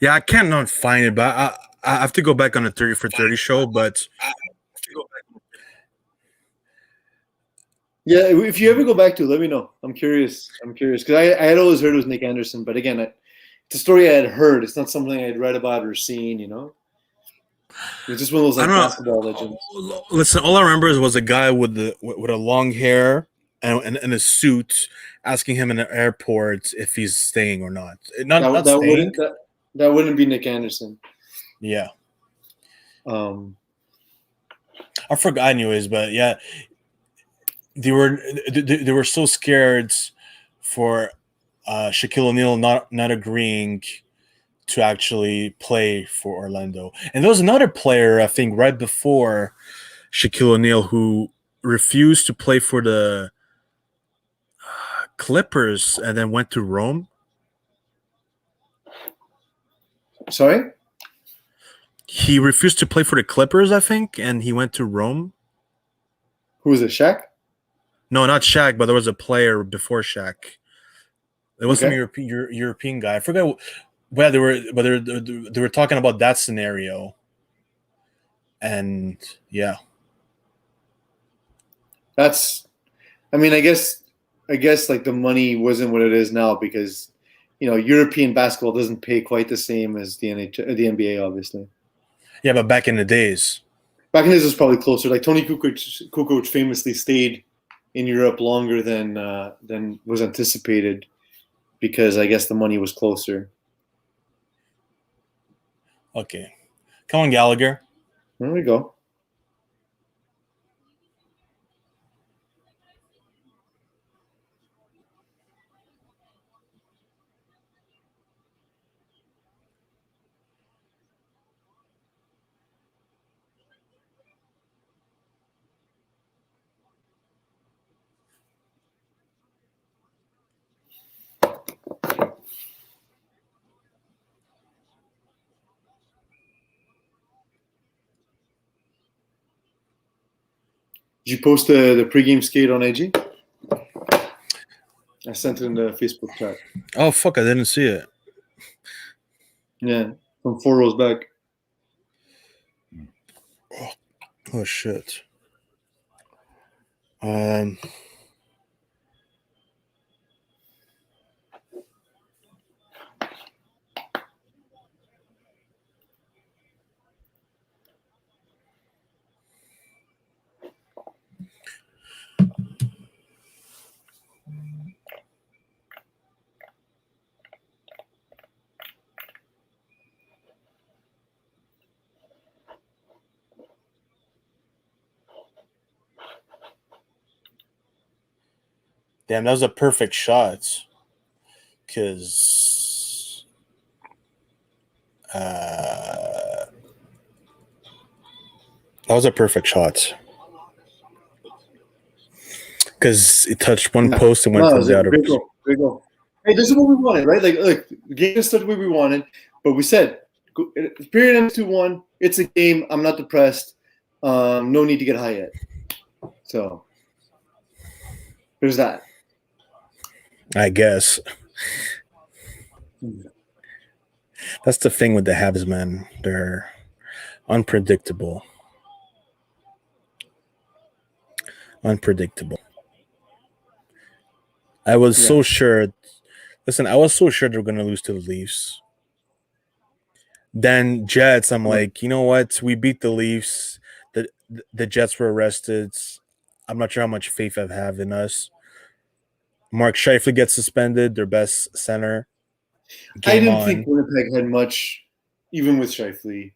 Yeah, I cannot find it, but I have to go back on the 30 for 30 show, but yeah, if you ever go back to it, let me know. I'm curious because I had always heard it was Nick Anderson, but again, it's a story I had heard. It's not something I'd read about or seen, It's just one of those like basketball legends. Listen, all I remember was a guy with a long hair and a suit asking him in the airport if he's staying or not. That wouldn't be Nick Anderson. Yeah. I forgot anyways, but yeah, they were so scared for Shaquille O'Neal not agreeing to actually play for Orlando. And there was another player, I think, right before Shaquille O'Neal, who refused to play for the Clippers and then went to Rome. Sorry? He refused to play for the Clippers, I think, and he went to Rome. Who was it, Shaq? No, not Shaq, but there was a player before Shaq. There was some Okay. European guy. I forgot where they were, but they were talking about that scenario. And yeah, That's, I mean, I guess like the money wasn't what it is now because, European basketball doesn't pay quite the same as the the NBA, obviously. yeah, but back in the days, Back in this was probably closer. Like Tony Kukoc famously stayed in Europe longer than was anticipated because I guess the money was closer. okay, come on, Gallagher. There we go. Did you post the pregame skate on IG? I sent it in the Facebook chat. Oh fuck, I didn't see it. Yeah, from 4 rows back. Oh shit. Um. Damn, that was a perfect shot. Because that was a perfect shot. Because it touched one post and went to the other. Great goal. Great goal. Hey, this is what we wanted, right? Like, look, the game started the way we wanted, but we said, period ends 2-1. It's a game. I'm not depressed. No need to get high yet. So, there's that. I guess. That's the thing with the Habs, man. They're unpredictable. Unpredictable. I was so sure. Listen, I was so sure they were going to lose to the Leafs. Then Jets, I'm like, you know what? We beat the Leafs. The Jets were arrested. I'm not sure how much faith I have in us. Mark Scheifele gets suspended, their best center. I didn't think Winnipeg had much, even with Scheifele.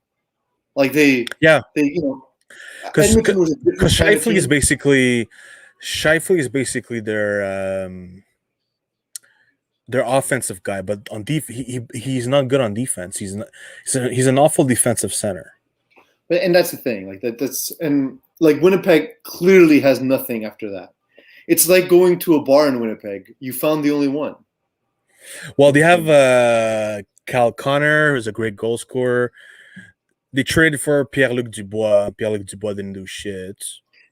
Like yeah, because Scheifele is basically their offensive guy, but on he's not good on defense. He's an awful defensive center. And that's the thing, like that's Winnipeg clearly has nothing after that. It's like going to a bar in Winnipeg. You found the only one. Well, they have Cal Connor, who's a great goal scorer. They traded for Pierre-Luc Dubois. Pierre-Luc Dubois didn't do shit.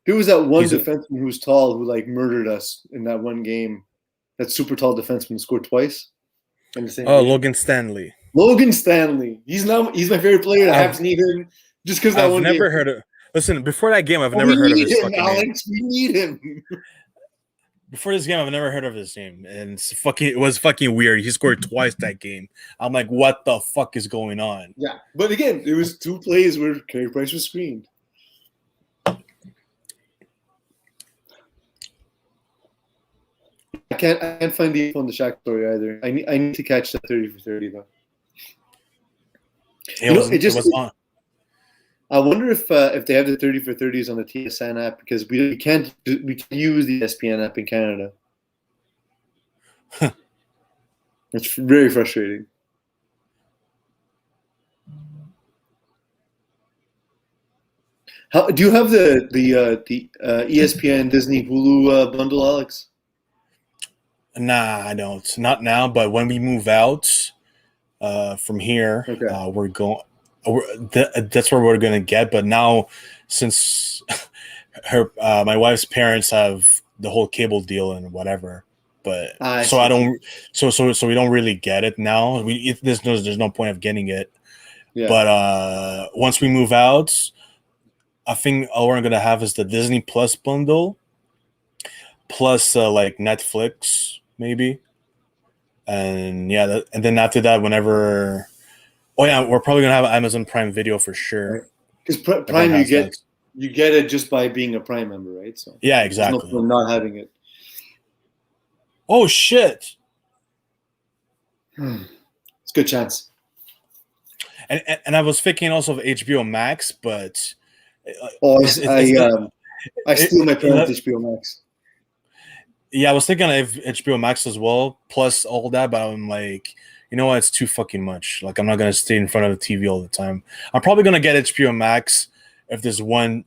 There was that one defenseman who was tall who murdered us in that one game. That super tall defenseman scored twice in the same game. Logan Stanley. Logan Stanley. He's my favorite player. The Habs need him just because that one game. I've never heard of. Listen, before that game, I've never heard of his fucking name. Alex, we need him. Before this game, I've never heard of his name, and it was fucking weird. He scored twice that game. I'm like, what the fuck is going on? Yeah, but again, it was 2 plays where Carey Price was screened. I can't find the info on the Shaq story either. I need to catch that 30 for 30 though. It was on. I wonder if they have the 30 for 30s on the TSN app because we can't use the ESPN app in Canada. It's very frustrating. How do you have the ESPN Disney Hulu bundle, Alex? Nah, I don't. Not now, but when we move out from here, Okay. we're going. That's where we're gonna get. But now, since my wife's parents have the whole cable deal and whatever, but I so I see. don't. So we don't really get it now. There's no point of getting it. Yeah. But once we move out, I think all we're gonna have is the Disney Plus bundle plus like Netflix maybe, and yeah, and then after that, whenever, oh yeah, we're probably gonna have Amazon Prime Video for sure. Right. Because Everyone Prime, has that. you get it just by being a Prime member, right? So Yeah, there's no exactly. point not having it. Oh shit! It's a good chance. And I was thinking also of HBO Max, but Oh, it's it's I steal my parents' it, HBO Max. yeah, I was thinking of HBO Max as well, plus all that, but I'm like, you know what? It's too fucking much. Like, I'm not gonna stay in front of the TV all the time. I'm probably gonna get HBO Max if there's one,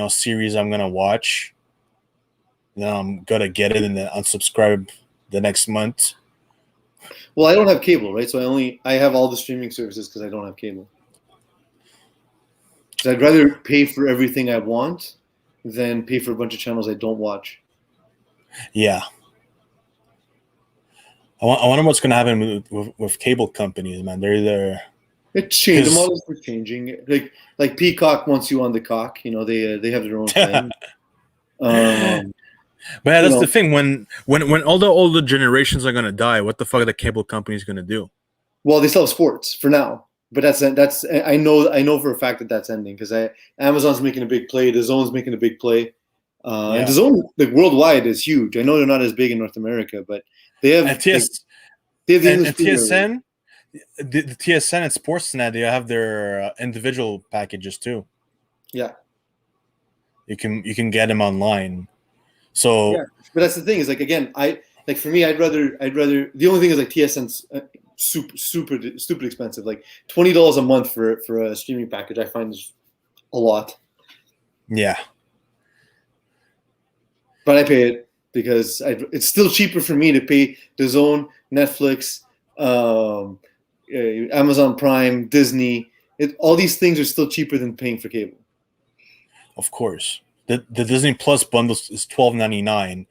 series I'm gonna watch. Then I'm gonna get it and then unsubscribe the next month. Well, I don't have cable, right? So I have all the streaming services because I don't have cable. So I'd rather pay for everything I want than pay for a bunch of channels I don't watch. Yeah, I wonder what's gonna happen with cable companies, man. They're either It's changed. The because models are changing. Like Peacock wants you on the cock. They have their own thing. Um, But yeah, you that's the know, thing. When all the older generations are gonna die, what the fuck are the cable companies gonna do? well, they still have sports for now, but that's I know for a fact that that's ending because Amazon's making a big play, DAZN's making a big play, and Yeah, DAZN like worldwide is huge. I know they're not as big in North America, but they have and like TS they have the and English Premier League. TSN, the TSN and Sportsnet, they have their individual packages too. Yeah, You can get them online. yeah, So but that's the thing is like again, I like for me, I'd rather the only thing is like TSN's super stupid expensive, like $20 a month for a streaming package. I find is a lot, yeah, but I pay it because it's still cheaper for me to pay DAZN, Netflix, um, Amazon Prime, Disney. All these things are still cheaper than paying for cable. of course. The Disney Plus bundle is $12.99.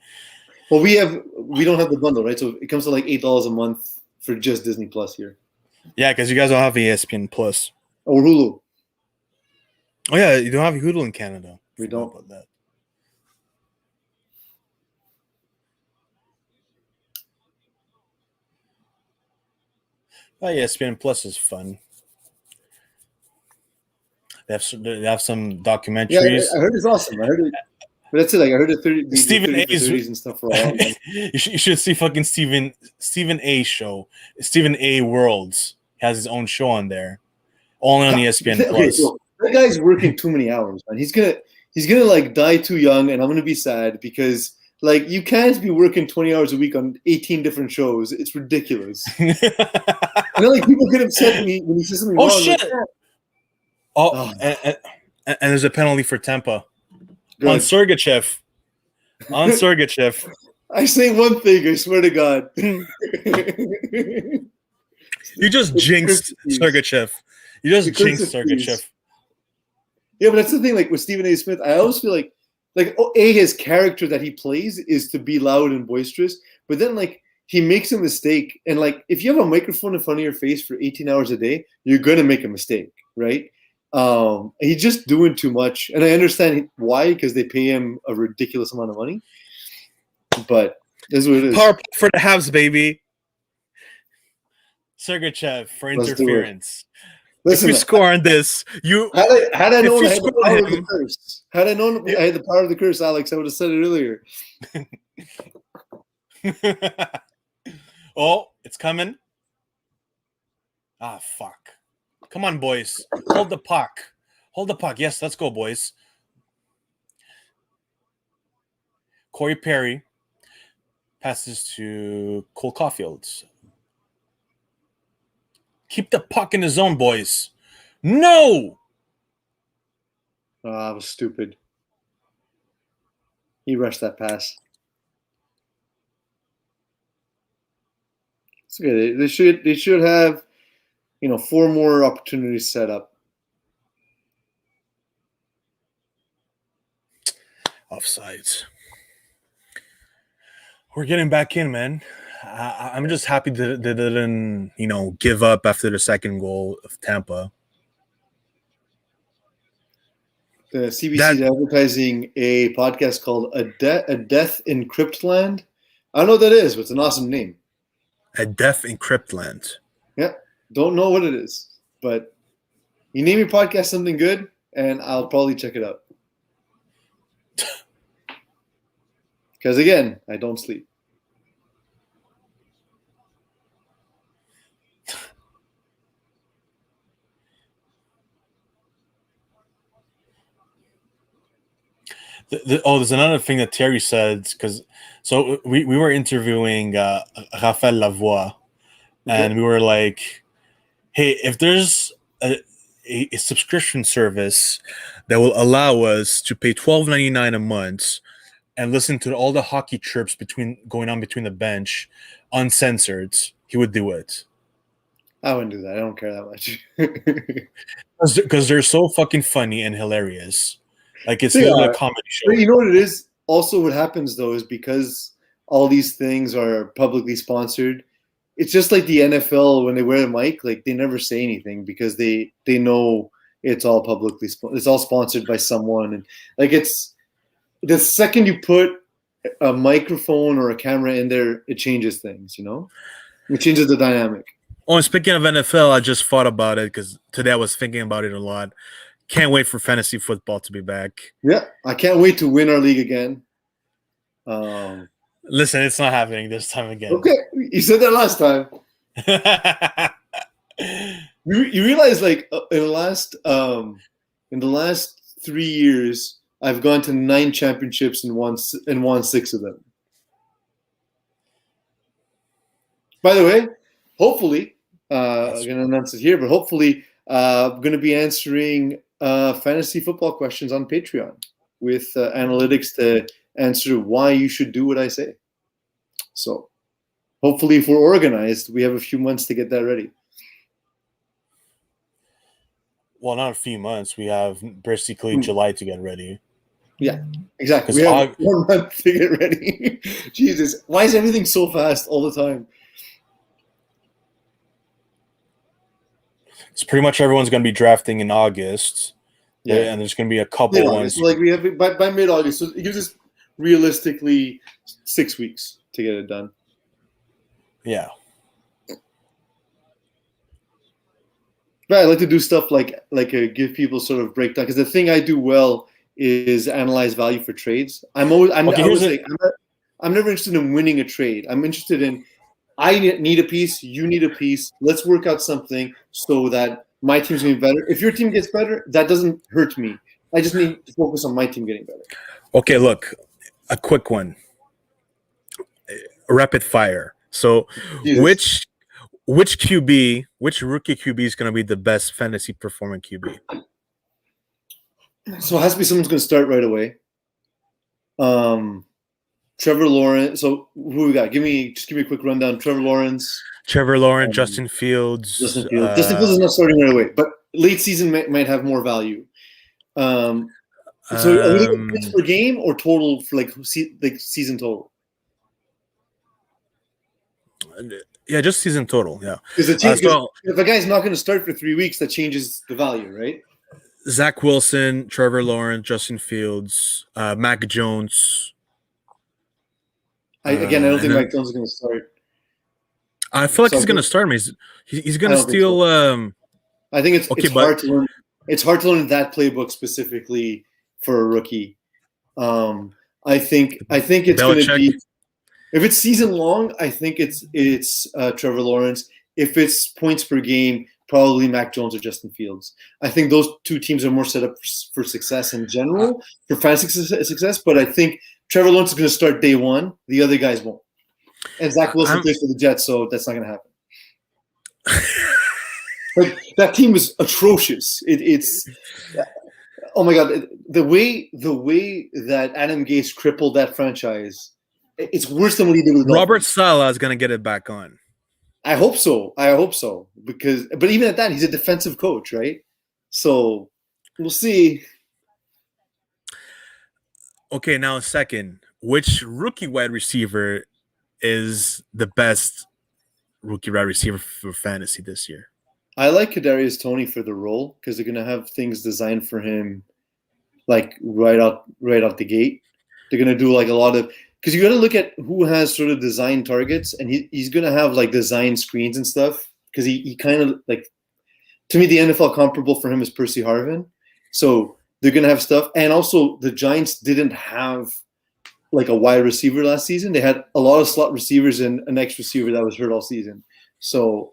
Well, we don't have the bundle, right? So it comes to like $8 a month for just Disney Plus here Yeah, because you guys don't have ESPN Plus. or Hulu. Oh yeah, you don't have Hulu in Canada. We Forgot don't. about that. Oh, ESPN Plus is fun. They have some Yeah, documentaries. I heard it's awesome. I heard it, but that's it. Like I heard the Stephen 30 for A's. 30s and stuff for a while. You should see fucking Stephen A show. Stephen A Worlds. He has his own show on there, only on ESPN Okay, Plus. so that guy's working too many hours, man. He's gonna like die too young, and I'm gonna be sad because like you can't be working 20 hours a week on 18 different shows. It's ridiculous. Like people get upset when he says something Oh wrong. Like, shit! Oh, oh, and there's a penalty for Tampa on good. Sergachev. On Sergachev. I say one thing, I swear to God. You just It's jinxed Christmas. Sergachev. You just The jinxed Christmas Sergachev. Yeah, but that's the thing. Like with Stephen A. Smith, I always feel like his character that he plays is to be loud and boisterous, but then like he makes a mistake, and like if you have a microphone in front of your face for 18 hours a day, you're gonna make a mistake, right? He's just doing too much, and I understand why because they pay him a ridiculous amount of money, but this is what it is. Power for the Habs, baby. Sergachev for Let's do it. interference. If Listen, we score on this, you had I if known you I had the score power on of the him, curse, had I known I had the power of the curse, Alex, I would have said it earlier. oh, it's coming. Ah, fuck. Come on, boys. Hold the puck. Hold the puck. Yes, let's go, boys. Corey Perry passes to Cole Caulfield. Keep the puck in the zone, boys. No! Oh, that was stupid. He rushed that pass. It's good. They should have, 4 more opportunities set up. Offsides. We're getting back in, man. I'm just happy that they didn't, give up after the second goal of Tampa. The CBC is advertising a podcast called A Death in Cryptland. I don't know what that is, but it's an awesome name. A Death in Cryptland. Yeah, don't know what it is, but you name your podcast something good, and I'll probably check it out. Because again, I don't sleep. There's another thing that Terry said, because we were interviewing Raphaël Lavoie, and we were like, hey, if there's a subscription service that will allow us to pay $12.99 a month and listen to all the hockey chirps going on between the bench uncensored, he would do it. I wouldn't do that. I don't care that much. Because they're so fucking funny and hilarious. Like, it's literally a comedy show. But you know what it is? Also, what happens, though, is because all these things are publicly sponsored, it's just like the NFL when they wear a mic, like, they never say anything because they know it's all publicly it's all sponsored by someone. And, like, it's the second you put a microphone or a camera in there, it changes things, It changes the dynamic. Oh, and speaking of NFL, I just thought about it because today I was thinking about it a lot. Can't wait for fantasy football to be back. Yeah, I can't wait to win our league again. Listen, it's not happening this time again. Okay, you said that last time. You realize, like, in the last 3 years, I've gone to 9 championships and won 6 of them. By the way, hopefully, I'm going to announce it here, but hopefully, I'm going to be answering fantasy football questions on Patreon with analytics to answer why you should do what I say. So hopefully, if we're organized, we have a few months to get that ready. Well, not a few months. We have basically July to get ready. Yeah, exactly. We have 1 month to get ready. Jesus, why is everything so fast all the time? It's pretty much everyone's going to be drafting in August. Yeah, and there's going to be a couple ones. So, like, we have by mid-August, so it gives us realistically 6 weeks to get it done. Yeah. But I like to do stuff like give people sort of breakdown, because the thing I do well is analyze value for trades. I'm never interested in winning a trade. I'm interested in, I need a piece, you need a piece. Let's work out something so that my team's going to be better. If your team gets better, that doesn't hurt me. I just need to focus on my team getting better. Okay, look, a quick one. Rapid fire. So, which rookie QB is going to be the best fantasy performing QB? So it has to be someone's going to start right away. Trevor Lawrence. So who we got? Give me a quick rundown. Trevor Lawrence, Justin Fields. Justin Fields is not starting right away, but late season might have more value. So are we looking at points per game or total for like season total? Yeah, just season total. Yeah. Because if a guy's not going to start for 3 weeks, that changes the value, right? Zach Wilson, Trevor Lawrence, Justin Fields, Mac Jones. I don't think Mac Jones is going to start. I feel like he's going to start. He's going to steal. So. I think it's hard to learn. It's hard to learn that playbook specifically for a rookie. I think it's going to be. If it's season long, I think it's Trevor Lawrence. If it's points per game, probably Mac Jones or Justin Fields. I think those two teams are more set up for success in general, for fantasy success. But I think Trevor Lawrence is going to start day one. The other guys won't. And Zach Wilson plays for the Jets, so that's not going to happen. But that team is atrocious. It's oh my god, the way that Adam Gase crippled that franchise, it's worse than what he did with the Robert Dolphins. Saleh is going to get it back on. I hope so. But even at that, he's a defensive coach, right? So we'll see. Okay, now second, which rookie wide receiver is the best rookie wide receiver for fantasy this year? I like Kadarius Toney for the role because they're gonna have things designed for him, like right out the gate. They're gonna do like a lot of because you got to look at who has sort of design targets, and he's gonna have like design screens and stuff because he kind of like to me the NFL comparable for him is Percy Harvin, so they're gonna have stuff, and also the Giants didn't have like a wide receiver last season. They had a lot of slot receivers and an X receiver that was hurt all season. So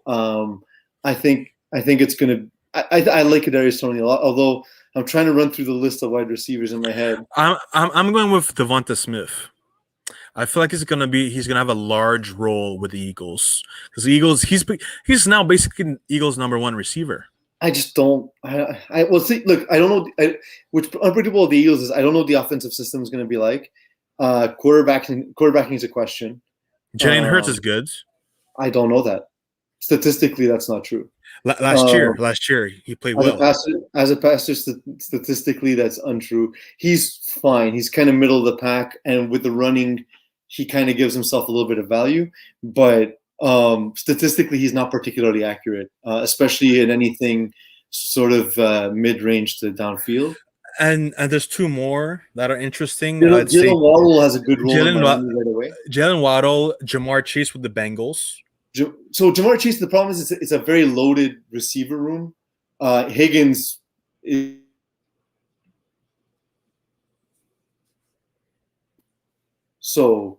I think it's gonna. I like Kadarius Toney a lot, although I'm trying to run through the list of wide receivers in my head. I'm going with Devonta Smith. I feel like he's gonna have a large role with the Eagles because the Eagles he's now basically Eagles' number 1 receiver. I just don't. Well, see, look, I don't know. Which unpredictable of the Eagles is. I don't know what the offensive system is going to be like. Quarterbacking is a question. Jalen Hurts is good. I don't know that. Statistically, that's not true. Last year he played well. As a passer, statistically, that's untrue. He's fine. He's kind of middle of the pack, and with the running, he kind of gives himself a little bit of value. But statistically, he's not particularly accurate, especially in anything sort of mid-range to downfield. And there's 2 more that are interesting. Jalen Waddle has a good role right away. Jalen Waddle, Jamar Chase with the Bengals. So Jamar Chase, the problem is it's a very loaded receiver room. Higgins is so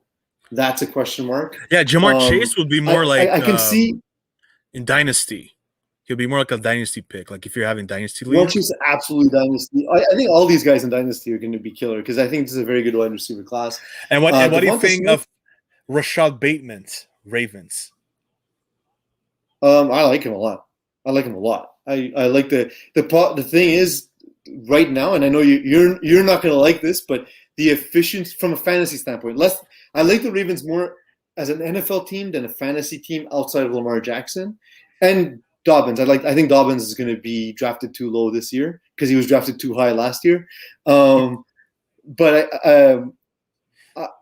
that's a question mark. Yeah, Jamar Chase would be more I can see in Dynasty. He'll be more like a Dynasty pick. Like if you're having Dynasty league. Jamar Chase is absolutely Dynasty. I think all these guys in Dynasty are going to be killer because I think this is a very good wide receiver class. And what do you think of Rashad Bateman's Ravens? I like him a lot. I like the thing is right now, and I know you're not going to like this, but the efficiency from a fantasy standpoint, I like the Ravens more as an NFL team than a fantasy team outside of Lamar Jackson and Dobbins. I think Dobbins is going to be drafted too low this year because he was drafted too high last year. But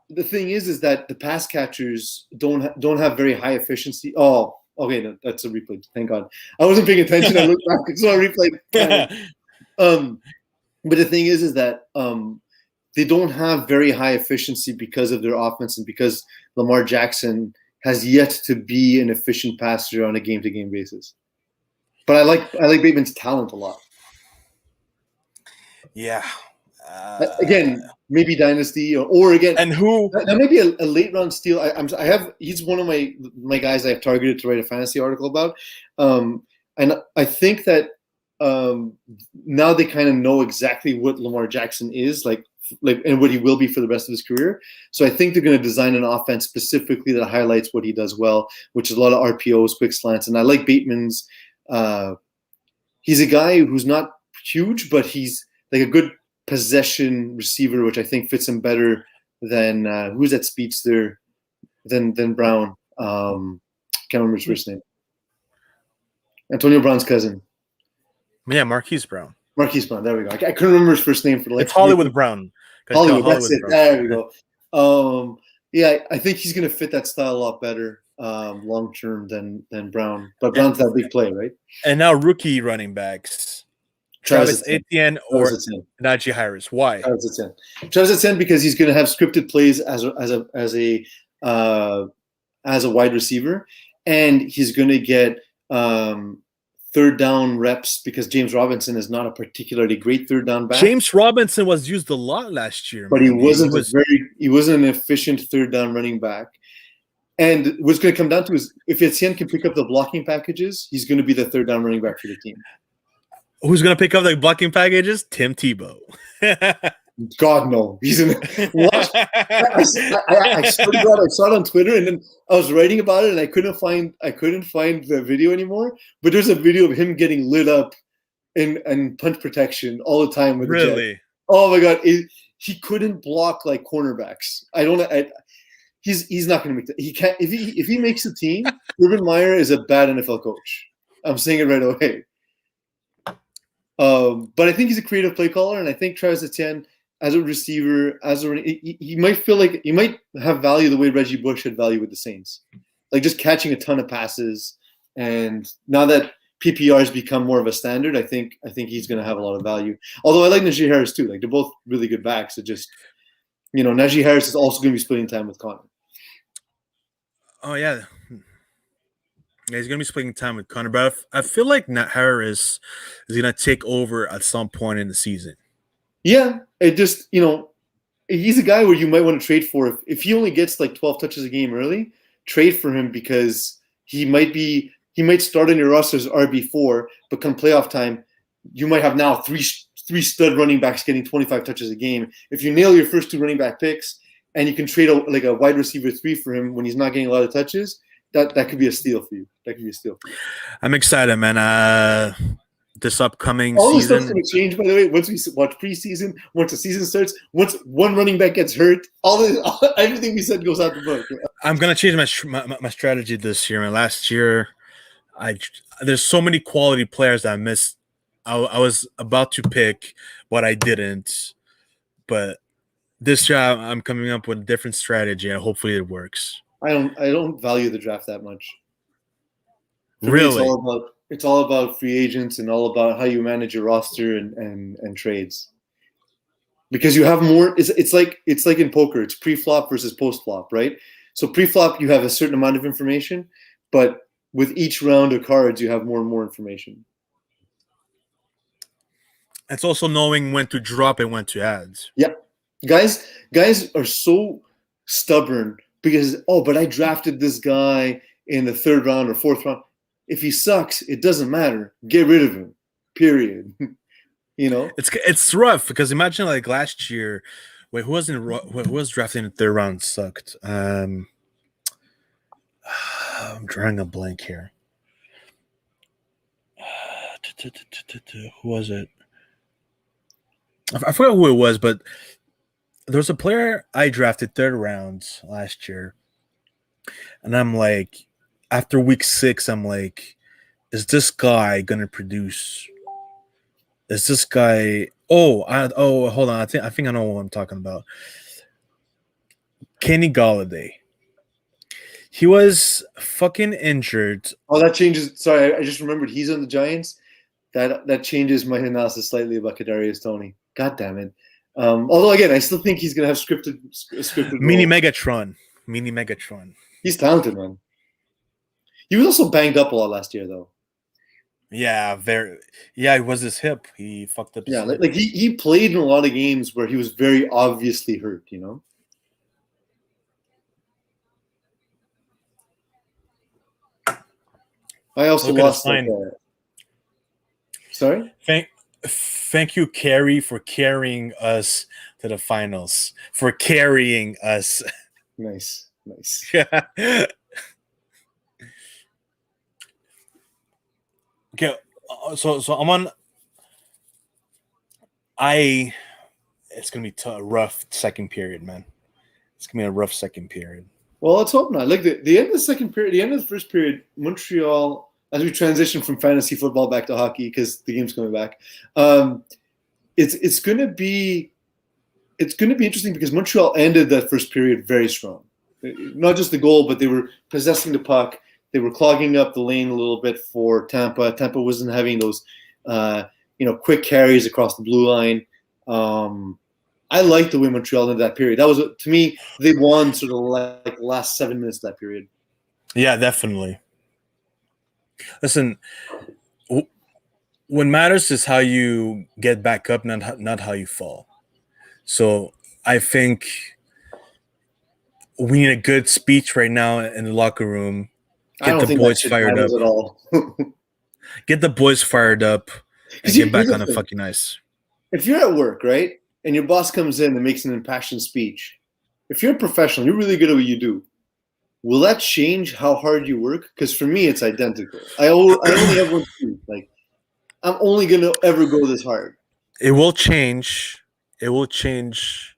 the thing is that the pass catchers don't have very high efficiency. Oh, okay, no, that's a replay. Thank God. I wasn't paying attention. I looked back, so I replayed. But the thing is that they don't have very high efficiency because of their offense and because Lamar Jackson has yet to be an efficient passer on a game-to-game basis. But I like Bateman's talent a lot. Yeah. Again, maybe Dynasty or again, and who that may be a late round steal. He's one of my guys I have targeted to write a fantasy article about, and I think that now they kind of know exactly what Lamar Jackson is like and what he will be for the rest of his career. So I think they're going to design an offense specifically that highlights what he does well, which is a lot of RPOs, quick slants, and I like Bateman's. He's a guy who's not huge, but he's like a good possession receiver, which I think fits him better than who's that speedster than Brown. Can't remember his first name. Antonio Brown's cousin. Yeah, Marquise Brown. Marquise Brown. There we go. I couldn't remember his first name for it's Hollywood Brown. Hollywood. That's it. Brown. There we go. Yeah, I think he's going to fit that style a lot better long term than Brown. But Brown's that big play, right? And now rookie running backs. Travis Etienne or Najee Harris. Why? Travis Etienne because he's going to have scripted plays as a wide receiver, and he's going to get third down reps because James Robinson is not a particularly great third down back. James Robinson was used a lot last year, but he wasn't an efficient third down running back. And what's going to come down to is if Etienne can pick up the blocking packages, he's going to be the third down running back for the team. Who's going to pick up the blocking packages? Tim Tebow. God, no. He's in. I swear to God, I saw it on Twitter, and then I was writing about it, and I couldn't find the video anymore. But there's a video of him getting lit up in punch protection all the time with really. Oh my god, he couldn't block like cornerbacks. He's not going to make that. He can't if he makes the team. Urban Meyer is a bad NFL coach. I'm saying it right away. But I think he's a creative play caller, and I think Travis Etienne as a receiver, he might feel like he might have value the way Reggie Bush had value with the Saints, like just catching a ton of passes. And now that PPR has become more of a standard, I think he's going to have a lot of value. Although I like Najee Harris too. Like they're both really good backs. It just Najee Harris is also going to be splitting time with Connor. Oh yeah. Yeah, he's gonna be splitting time with Connor, but I feel like Harris is gonna take over at some point in the season. Yeah, it just he's a guy where you might want to trade for if he only gets like 12 touches a game early. Trade for him because he might start in your roster as RB4, but come playoff time, you might have now three stud running backs getting 25 touches a game. If you nail your first 2 running back picks and you can trade a wide receiver 3 for him when he's not getting a lot of touches. That could be a steal for you. I'm excited, man. This upcoming all season. All the stuff's going to change, by the way, once we watch preseason, once the season starts, once one running back gets hurt, everything we said goes out the book. I'm going to change my strategy this year. Man. Last year, there's so many quality players that I missed. I was about to pick, but I didn't. But this year, I'm coming up with a different strategy, and hopefully it works. I don't value the draft that much. For really, me, it's all about free agents and all about how you manage your roster and trades. Because you have more. It's like in poker. It's pre-flop versus post-flop, right? So pre-flop, you have a certain amount of information, but with each round of cards, you have more and more information. It's also knowing when to drop and when to add. Yeah, guys are so stubborn. Because, but I drafted this guy in the 3rd round or 4th round. If he sucks, it doesn't matter. Get rid of him. Period. It's rough because imagine like last year. Wait, who was drafted in the 3rd round? Sucked. I'm drawing a blank here. Who was it? I forgot who it was, but. There was a player I drafted 3rd round last year, and I'm like, after week 6, I'm like, is this guy gonna produce? Is this guy? Hold on, I think I know what I'm talking about. Kenny Golladay. He was fucking injured. Oh, that changes. Sorry, I just remembered he's on the Giants. That changes my analysis slightly about Kadarius Toney. God damn it. Although again, I still think he's gonna have scripted. Mini Megatron. He's talented, man. He was also banged up a lot last year, though. Yeah, it was his hip. He fucked up his hip. Like he played in a lot of games where he was very obviously hurt, I also lost sorry? Thank you, Carrie, for carrying us to the finals. For carrying us. Nice. Okay, so I'm on. It's gonna be a rough second period, man. It's gonna be a rough second period. Well, let's hope not. Like the end of the second period, the end of the first period, Montreal, as we transition from fantasy football back to hockey because the game's coming back, it's gonna be interesting because Montreal ended that first period very strong. Not just the goal, but they were possessing the puck. They were clogging up the lane a little bit for Tampa. Tampa wasn't having those, quick carries across the blue line. I like the way Montreal ended that period. That was, to me, they won sort of like the last 7 minutes of that period. Yeah, definitely. Listen, what matters is how you get back up, not how you fall. So I think we need a good speech right now in the locker room. Get the boys fired up. At all. Get the boys fired up and get back on the fucking ice. If you're at work, right, and your boss comes in and makes an impassioned speech, if you're a professional, you're really good at what you do. Will that change how hard you work? Because for me, it's identical. I only have one speech. Like, I'm only gonna ever go this hard. It will change it will change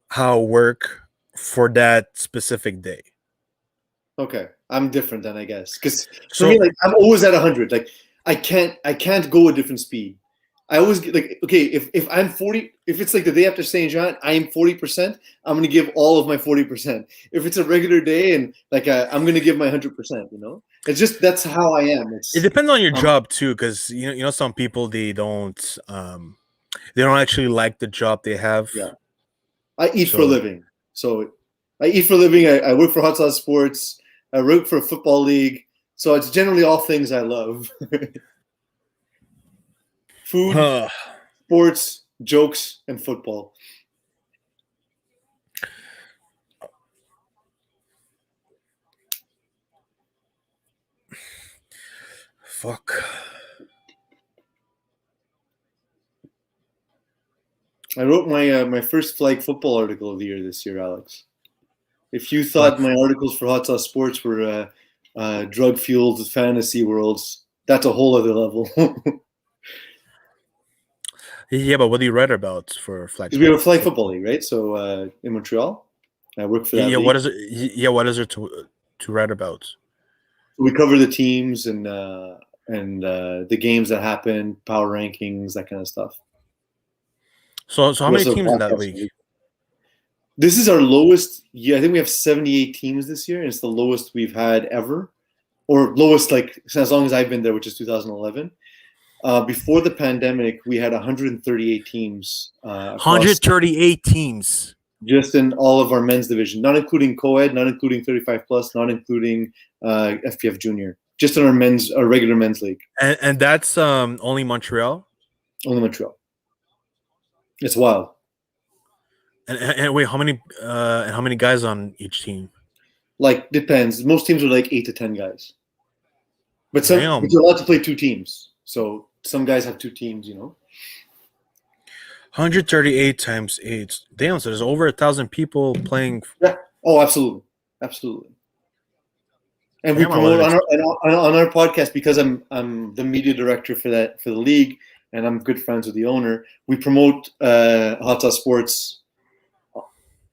how I work for that specific day. Okay, I'm different then, I guess, because for me, So like I'm always at 100. Like I can't go a different speed. I always get like, okay, if I'm 40, if it's like the day after Saint Jean, I am 40%. I'm gonna give all of my 40%. If it's a regular day and like I'm gonna give my 100%. It's just that's how I am. it It's depends on your um job too, because some people they don't actually like the job they have. yeah. I eat for a So living, so I eat for a living. I work for Hot Sauce Sports. I work for a football league, so it's generally all things I love: food, sports, jokes, and football. fuck. I wrote my first flag football article of the year this year, Alex. If you Like, thought my articles for Hot Sauce Sports were drug fueled fantasy worlds, that's a whole other level. Because yeah, but what do you write about for we have a flag football football? league, right? So in Montreal, I work for that Yeah, league. what is it? Yeah, what is it to write about? We cover the teams and the games that happen, power rankings, that kind of stuff. So how We many also have teams in that podcasts. league? This is our lowest. Yeah, I think we have 78 teams this year, and it's the lowest we've had ever, or lowest like as long as I've been there, which is 2011. Before the pandemic, we had 138 teams across 138 teams. just in all of our men's division, not including co-ed, not including 35 plus, not including FPF junior, just in our regular men's league. And that's only Montreal. Only Montreal. It's wild. And wait, how many guys on each team? Like depends. Most teams are like 8 to 10 guys, but Damn, you're allowed to play two teams. So some guys have two teams. 138 times 8. Damn, so there's over 1,000 people playing. Yeah. Oh, absolutely, absolutely. And we Damn, I promote wasn't on our podcast because I'm the media director for the league, and I'm good friends with the owner. We promote Hot Sauce Sports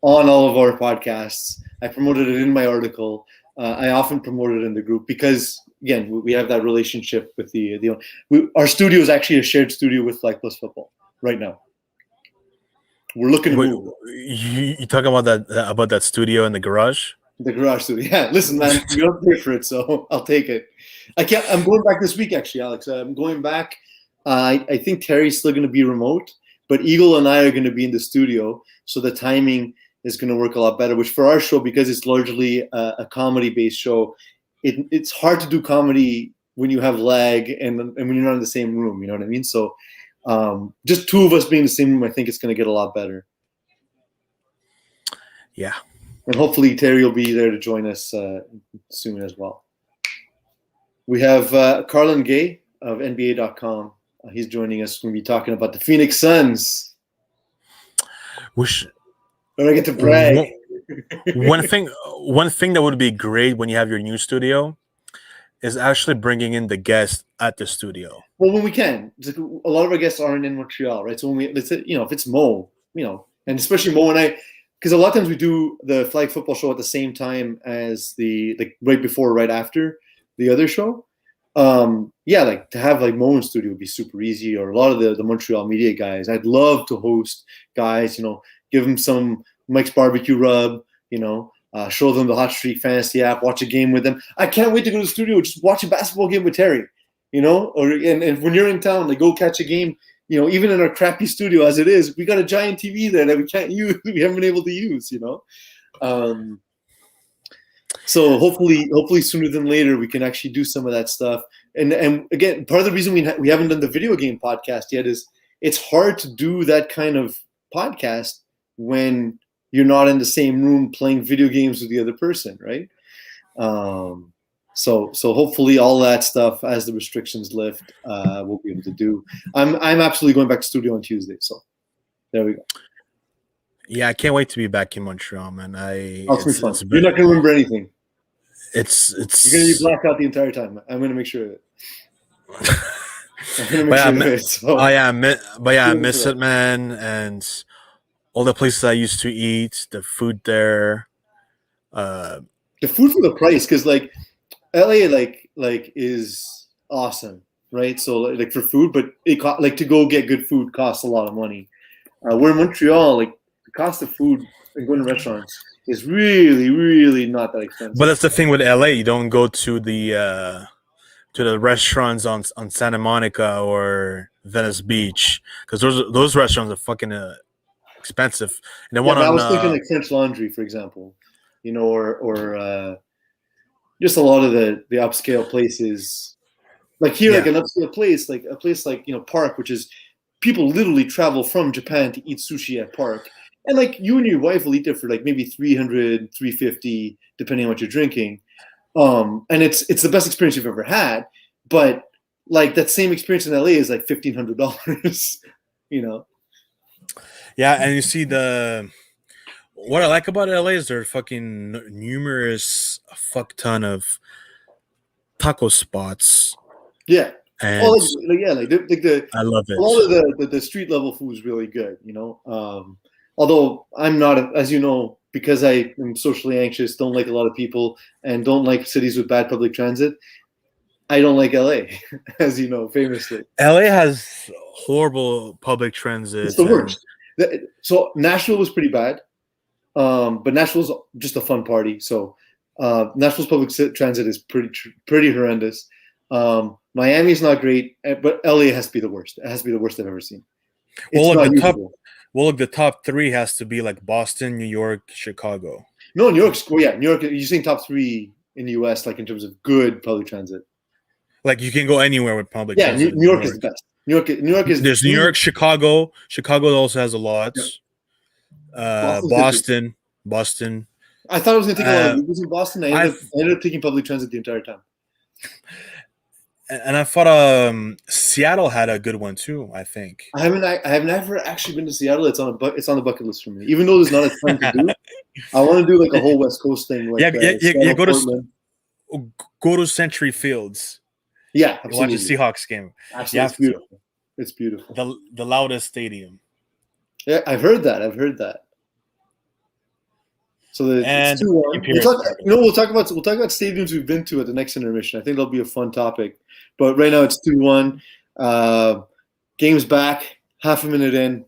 on all of our podcasts. I promoted it in my article. I often promote it in the group because again we have that relationship with our studio is actually a shared studio with Flag Plus Football right now. We're looking to Wait, move you talking about that studio in the garage? the garage studio. Yeah, listen, man, you don't pay for it, so I'll take it. I can't. I'm going back this week, actually, Alex. I'm going back. I think Terry's still going to be remote, but Eagle and I are going to be in the studio, so the timing is going to work a lot better. Which for our show, because it's largely a comedy-based show, it's hard to do comedy when you have lag and when you're not in the same room. You know what I mean? So just two of us being in the same room, I think it's going to get a lot better. Yeah. And hopefully Terry will be there to join us soon as well. We have Carlin Gay of NBA.com. He's joining us. We're going to be talking about the Phoenix Suns. And I get to brag. One thing that would be great when you have your new studio is actually bringing in the guests at the studio. Well, when we can. Like a lot of our guests aren't in Montreal, right? So when if it's Mo, and especially Mo and I, because a lot of times we do the flag football show at the same time as right before or right after the other show. Like to have like Mo in studio would be super easy, or a lot of the Montreal media guys. I'd love to host guys, give them some Mike's barbecue rub, show them the Hot Streak Fantasy app, watch a game with them. I can't wait to go to the studio, just watch a basketball game with Terry, and when you're in town, like go catch a game. Even in our crappy studio as it is, we got a giant TV there that we can't use. We haven't been able to use. So hopefully sooner than later we can actually do some of that stuff. And again, part of the reason we haven't done the video game podcast yet is it's hard to do that kind of podcast when you're not in the same room playing video games with the other person, right? So hopefully all that stuff as the restrictions lift, we'll be able to do. I'm absolutely going back to studio on Tuesday, so there we go. Yeah, I can't wait to be back in Montreal, man. It's fun. You're not gonna remember anything. It's You're gonna be blacked out the entire time. I'm gonna make sure of it. I'm gonna make But sure yeah, of it. So I tune in for miss that. it, man, and all the places I used to eat, the food there. Uh, The food for the price, because like LA, is awesome, right? So like for food, but like to go get good food costs a lot of money. We're in Montreal, like the cost of food and going to restaurants is really, really not that but expensive. that's the thing with LA. You don't go to the restaurants on Santa Monica or Venice Beach because those restaurants are fucking expensive. And the Yeah, one but I on was thinking like French Laundry, for example, or just a lot of the upscale places. Like here, like yeah, an upscale place, like a place like Park, which is people literally travel from Japan to eat sushi at Park, and like you and your wife will eat there for like maybe 300, 350, depending on what you're drinking. And it's the best experience you've ever had, but like that same experience in LA is like $1,500. you know. yeah, and you see the what I like about LA is there are fucking numerous a fuck ton of taco spots, Yeah. Oh, and yeah, like I love a lot it. of the street level food is really good. Although I'm not, as you know, because I am socially anxious, don't like a lot of people, and don't like cities with bad public transit. I don't like LA, as you know, famously. LA has horrible public It's the transit, and worst. So Nashville was pretty bad, but Nashville's just a fun party. So Nashville's public transit is pretty horrendous. Miami's not great, but LA has to be the worst. It has to be the worst I've ever seen. well, It's look not the top. usable. Well, look, the top three has to be like Boston, New York, Chicago. No, New York's cool. Yeah, New York. You're saying top three in the U.S. like in terms of good public transit. Like you can go anywhere with public Yeah, transit in New New York is the York. best. New York is There's New York, Chicago. Chicago also has a lot. yeah. Boston's good too. Boston, Boston. I thought I was going to take a lot of Uh, Ubers in Boston. I I ended up taking public transit the entire time. and I thought Seattle had a good one too. I think. I have never actually been to Seattle. It's on the bucket list for me. Even though there's not a ton to do, I want to do like a whole West Coast thing, like Yeah. Seattle, Portland. Go to Century Fields. Yeah, Watch a absolutely, Seahawks game. You absolutely, it's have to. beautiful. It's beautiful. The loudest stadium. Yeah, I've heard that. I've heard that. So it's And the 2-1. Imperial Stadium. We'll talk about stadiums we've been to at the next intermission. I think that'll be a fun topic. But right now it's 2-1. Game's back, half a minute in.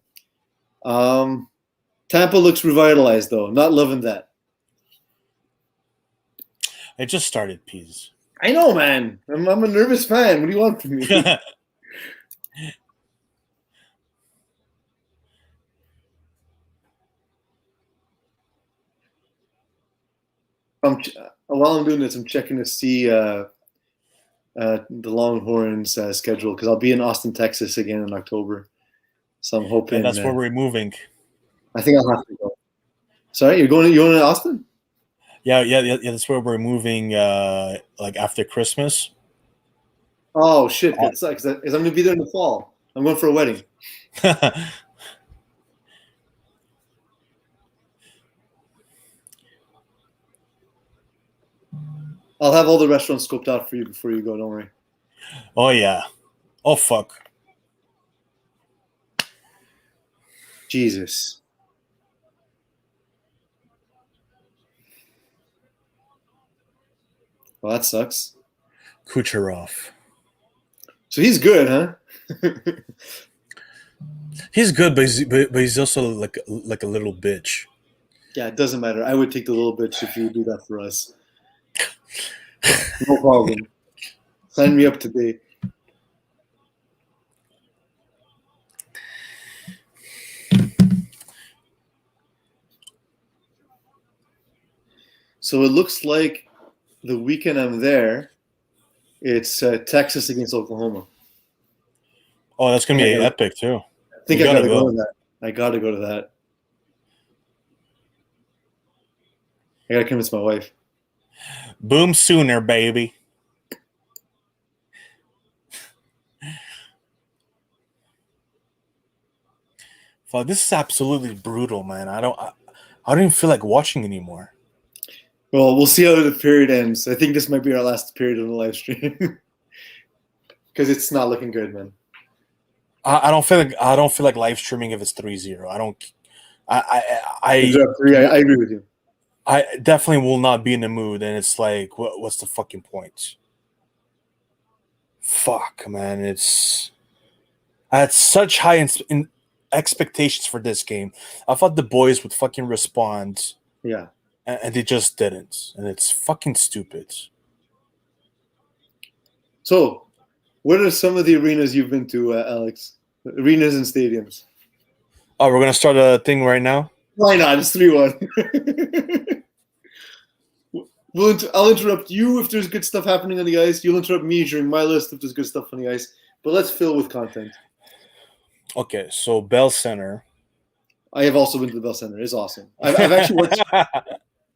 Tampa looks revitalized though. Not loving that. It just started, Peas. I know, man. I'm a nervous fan. What do you want from me? While I'm doing this, I'm checking to see the Longhorns schedule because I'll be in Austin, Texas again in October. So I'm Yeah, hoping. that's where we're moving. I think I'll have to go. Sorry, you're going to Austin? Yeah. That's where we're moving. Like after Christmas. Oh shit, that sucks. Because I'm going to be there in the fall. I'm going for a wedding. I'll have all the restaurants scoped out for you before you go. Don't worry. Oh yeah. Oh fuck. Jesus. Well, that sucks. Kucherov. So he's good, huh? He's good, but he's also like a little bitch. Yeah, it doesn't matter. I would take the little bitch if you would do that for us. No problem. Sign me up today. So it looks like the weekend I'm there, it's Texas against Oklahoma. Oh, that's gonna be epic too. I think I gotta go to that. I gotta go to that. I gotta convince my wife. Boom sooner, baby. Fuck, this is absolutely brutal, man. I don't even feel like watching anymore. Well, we'll see how the period ends. I think this might be our last period on the live stream. because it's not looking good, man. I don't feel like live streaming if it's 3-0. I don't. I agree with you. I definitely will not be in the mood, and it's like, what's the fucking point? Fuck, man, I had such high in expectations for this game. I thought the boys would fucking respond. Yeah. And they just didn't. And it's fucking stupid. So, what are some of the arenas you've been to, Alex? Arenas and stadiums. Oh, we're going to start a thing right now? Why not? It's 3-1. I'll interrupt you if there's good stuff happening on the ice. You'll interrupt me during my list if there's good stuff on the ice. But let's fill with content. Okay, so Bell Center. I have also been to the Bell Center. It's awesome. I've actually watched.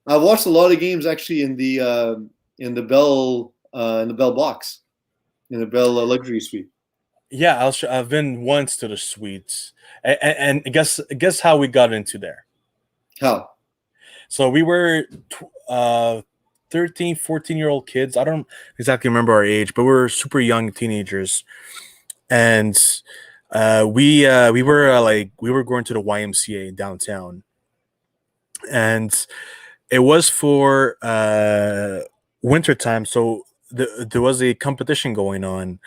I've watched a lot of games actually in the Bell box, in the Bell luxury suite. Yeah, I've been once to the suites, and guess how we got into there. How? So we were 13, 14-year-old kids. I don't exactly remember our age, but we were super young teenagers, and we were going to the YMCA downtown, and it was for wintertime, so there was a competition going on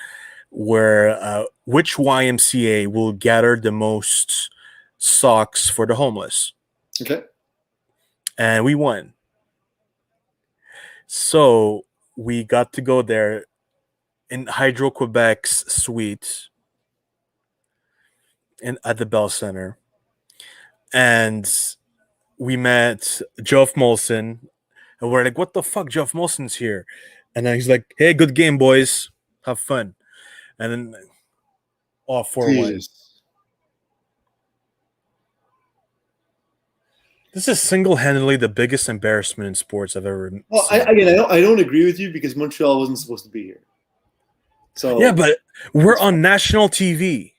where which YMCA will gather the most socks for the homeless. Okay. And we won. So we got to go there in Hydro-Quebec's suite at the Bell Center. And we met Geoff Molson. And we're like, what the fuck? Geoff Molson's here. And then he's like, hey, good game, boys. Have fun. And then, 4-1. This is single-handedly the biggest embarrassment in sports I've ever seen. Well, I don't agree with you because Montreal wasn't supposed to be here. So yeah, but we're on national TV.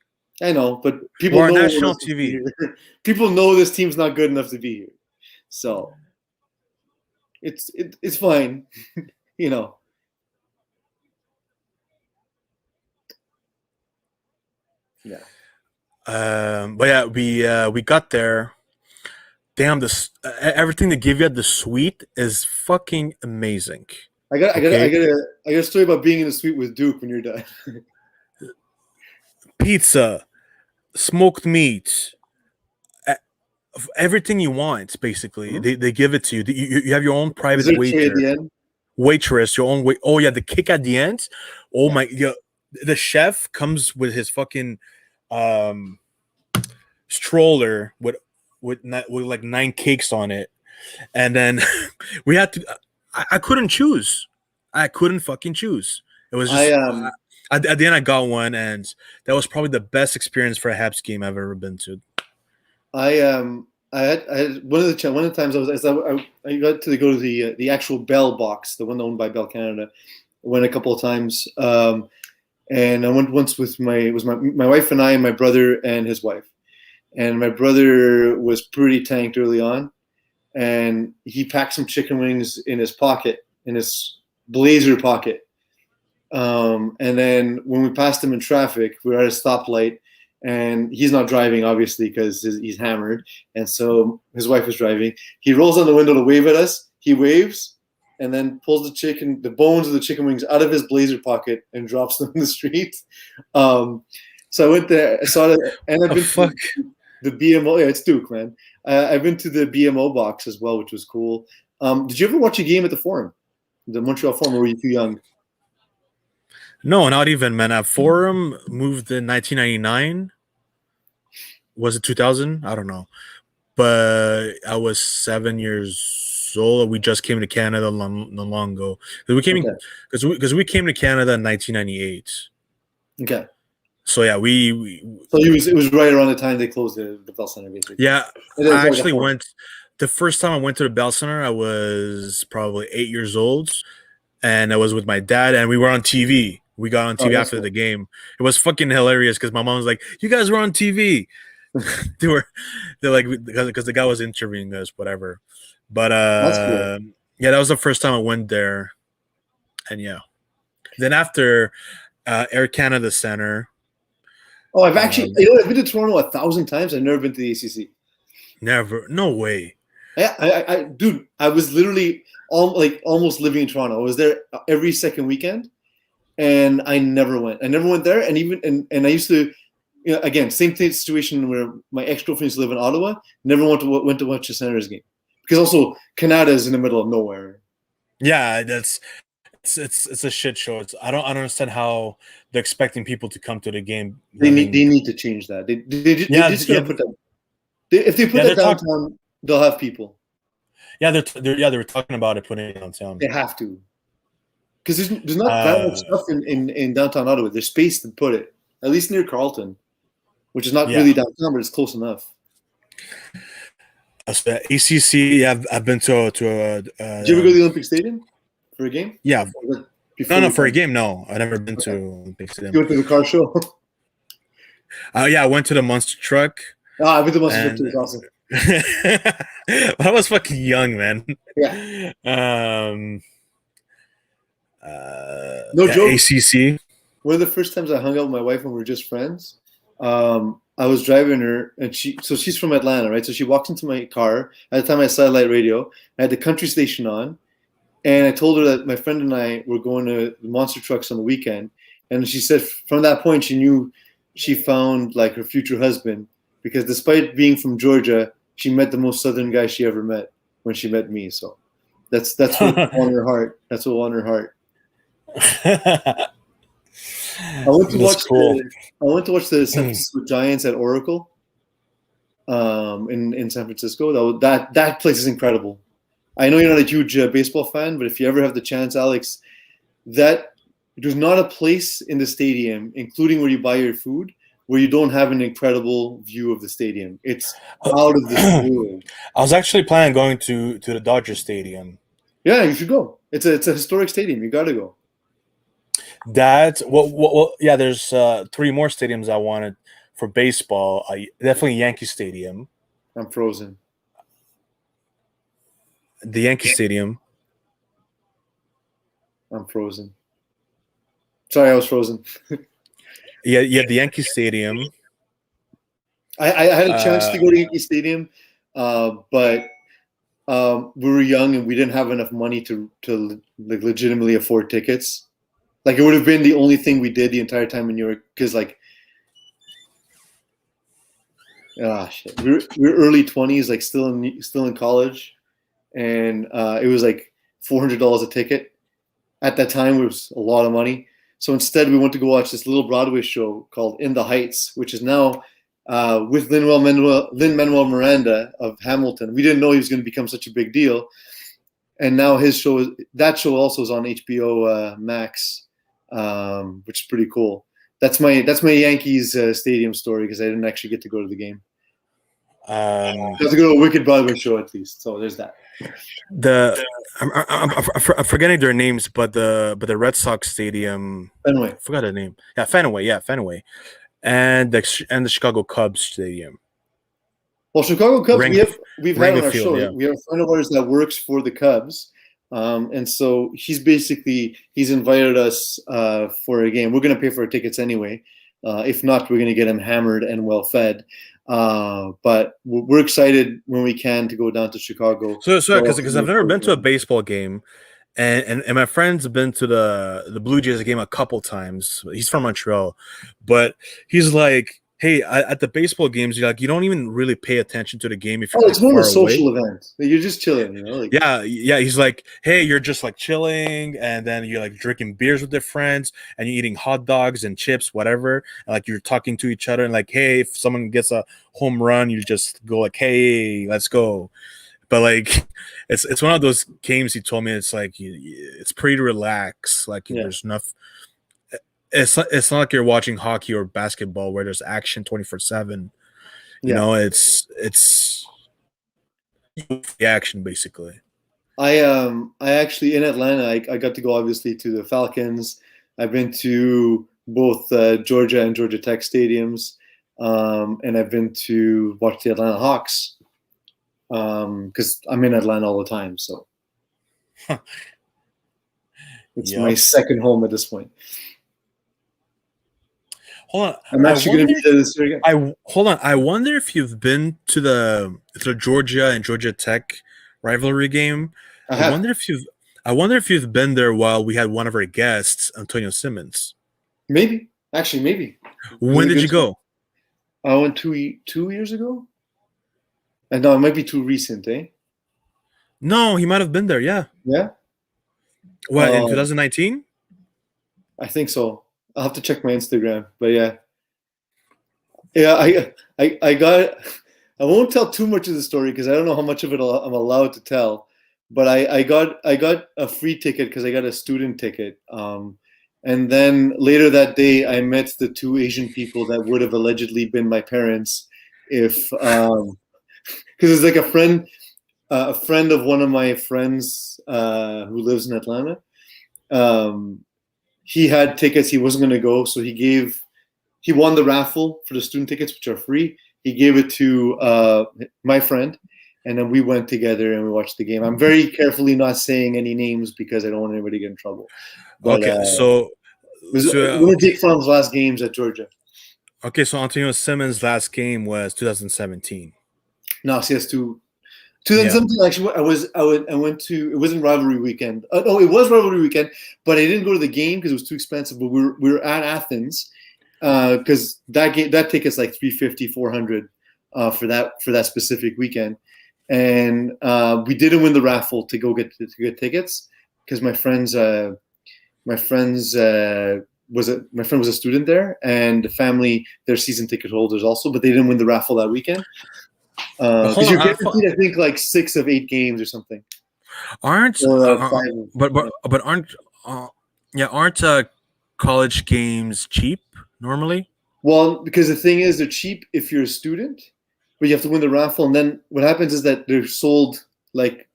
I know, but people know on national TV. People know this team's not good enough to be here. So it's fine, you know. Yeah. But yeah, we got there. Damn, this everything they give you at the suite is fucking amazing. I got a story about being in the suite with Duke when you're done. Pizza, smoked meat, everything you want. Basically, they give it to you. You have your own private waitress, your own Oh yeah, the kick at the end. Oh yeah. My, yeah, the chef comes with his fucking stroller with like 9 cakes on it, and then we had to. I couldn't choose. I couldn't fucking choose. It was just at the end I got one, and that was probably the best experience for a Habs game I've ever been to. I had one of the times I got to go to the actual Bell box, the one owned by Bell Canada. I went a couple of times, and I went once with my wife and I and my brother and his wife. And my brother was pretty tanked early on, and he packed some chicken wings in his pocket, in his blazer pocket. And then when we passed him in traffic, we were at a stoplight, and he's not driving, obviously, because he's hammered. And so his wife was driving. He rolls down the window to wave at us. He waves and then pulls the bones of the chicken wings out of his blazer pocket and drops them in the street. So I went there, I saw it, and I've been to the BMO. Yeah, it's Duke, man. I've been to the BMO box as well, which was cool. Did you ever watch a game at the Forum, the Montreal Forum, or were you too young? No, not even, man. Forum moved in 1999. Was it 2000? I don't know. But I was 7 years old. We just came to Canada long ago. We came because we came to Canada in 1998. Okay. So yeah, So it was right around the time they closed the Bell Center, basically. Yeah, I actually went. The first time I went to the Bell Center, I was probably 8 years old, and I was with my dad, and we were on TV. We got on TV after the game. It was fucking hilarious because my mom was like, "You guys were on TV." they're like, because the guy was interviewing us, whatever. But that's cool. Yeah, that was the first time I went there, and yeah. Then after, Air Canada Center. Oh, I've actually, Um, I've been to Toronto 1,000 times. I've never been to the ACC. never, no way. Yeah, dude, I was literally almost living in Toronto. I was there every second weekend, and I never went. I never went there, and and I used to, again, same thing situation where my ex girlfriend used to live in Ottawa. Never went to watch a Senators game because also Canada is in the middle of nowhere. Yeah, that's it's a shit show. I don't understand how they're expecting people to come to the game They living. need to change that. They Yeah, just yeah, gotta put that. If they put yeah. that They're talking. downtown, they'll have people. Yeah, they were talking about it putting it downtown. They have to because there's not that much Uh, stuff in downtown Ottawa. There's space to put it, at least near Carlton, which is not yeah. really downtown, but it's close enough. So ACC. Yeah, I've been to Did you ever go to the Olympic Stadium for a game? yeah. No, Before no, your for a time? game. No, I've never been Okay. to Olympic Stadium. You went to the car show? Yeah, I went to the Monster Truck, I went to Monster Truck and too. It's awesome. I was fucking young, man. Yeah, Um, no yeah, joke. ACC. One of the first times I hung out with my wife when we were just friends, I was driving her, and she's from Atlanta, right? So she walks into my car. At the time, I had satellite radio. I had the country station on, and I told her that my friend and I were going to the Monster Trucks on the weekend. And she said from that point she knew she found like her future husband because despite being from Georgia, she met the most southern guy she ever met when she met me. So that's what won her heart. That's what won her heart. I went to That's watch cool. the San Francisco Giants at Oracle in San Francisco. That place is incredible. I know you're not a huge baseball fan, but if you ever have the chance, Alex, that there's not a place in the stadium, including where you buy your food, where you don't have an incredible view of the stadium. It's out of this world. I was actually planning on going to the Dodger Stadium. Yeah, you should go. It's a historic stadium. You got to go. Yeah. There's 3 more stadiums I wanted for baseball. Definitely Yankee Stadium, I'm frozen. the Yankee Stadium. I'm frozen. Sorry, I was frozen. Yeah, you have the Yankee Stadium. I had a chance to go to Yankee Stadium, but we were young and we didn't have enough money to like legitimately afford tickets. Like it would have been the only thing we did the entire time in New York because like, shit, we were early 20s, like still in college, and it was like $400 a ticket. At that time, it was a lot of money. So instead, we went to go watch this little Broadway show called In the Heights, which is now with Lin-Manuel Miranda of Hamilton. We didn't know he was going to become such a big deal, and now that show also is on HBO Max, which is pretty cool. That's my Yankees stadium story because I didn't actually get to go to the game. I got to go to a Wicked Broadway show at least. So there's that. I'm forgetting their names, but the Red Sox Stadium. Anyway, I forgot the name. Yeah, Fenway. Yeah, Fenway, and the Chicago Cubs Stadium. well, Chicago Cubs, we've had on our Field, show. yeah. We have a friend of ours that works for the Cubs, and so he's invited us for a game. We're going to pay for our tickets anyway. If not, we're going to get him hammered and well fed. But we're excited when we can to go down to Chicago. So because I've never been to a baseball game, and my friend's been to the Blue Jays game a couple times. He's from Montreal, but he's like, hey, at the baseball games, you don't even really pay attention to the game if you're it's more of a social away. event. You're just chilling, Like, yeah. He's like, hey, you're just like chilling, and then you're like drinking beers with your friends, and you're eating hot dogs and chips, whatever. And, like you're talking to each other, and like, hey, if someone gets a home run, you just go like, hey, let's go. But like, it's one of those games. He told me it's like it's pretty relaxed. Like there's nothing. It's not like you're watching hockey or basketball where there's action 24/7. You know, it's the action basically. I actually in Atlanta. I got to go obviously to the Falcons. I've been to both Georgia and Georgia Tech stadiums, and I've been to watch the Atlanta Hawks because I'm in Atlanta all the time. So it's my second home at this point. Hold on. I'm I actually going to wonder. be there this year again. Hold on. I wonder if you've been to the Georgia and Georgia Tech rivalry game. I I have. wonder if you've I wonder if you've been there while we had one of our guests, Antonio Simmons. Maybe. Actually, maybe. When Really did good you story. go? I went 2 years ago. And no, it might be too recent, eh? No, he might have been there. Yeah. Yeah. What, in 2019? I think so. I'll have to check my Instagram, but yeah. Yeah, I got. I won't tell too much of the story because I don't know how much of it I'm allowed to tell. But I got a free ticket because I got a student ticket. And then later that day, I met the two Asian people that would have allegedly been my parents if because it's like a friend of one of my friends who lives in Atlanta. Um, he had tickets. He wasn't going to go, so he won the raffle for the student tickets, which are free. He gave it to my friend, and then we went together and we watched the game. I'm very carefully not saying any names because I don't want anybody to get in trouble. But Okay, it was one of Jake Fromm's last games at Georgia. so Antonio Simmons' last game was 2017. No, CS2. Yeah. 2017. Actually, I went to. It wasn't rivalry weekend. No, it was rivalry weekend, but I didn't go to the game because it was too expensive. But we were at Athens because that ticket's like 350, 400 for that specific weekend, and we didn't win the raffle to go get tickets because my friend was a student there, and the family they're season ticket holders also, but they didn't win the raffle that weekend. Because you're guaranteed, I think, like 6 of 8 games or something. Aren't college games cheap normally? Well, because the thing is, they're cheap if you're a student, but you have to win the raffle, and then what happens is that they're sold like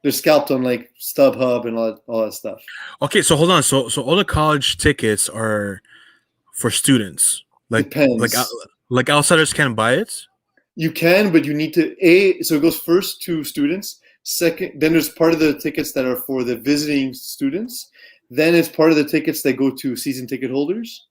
they're scalped on like StubHub and all that stuff. Okay, so hold on. So all the college tickets are for students. Depends. Like outsiders can't buy it? You can, but you need to so it goes first to students. Second, then there's part of the tickets that are for the visiting students. Then it's part of the tickets that go to season ticket holders.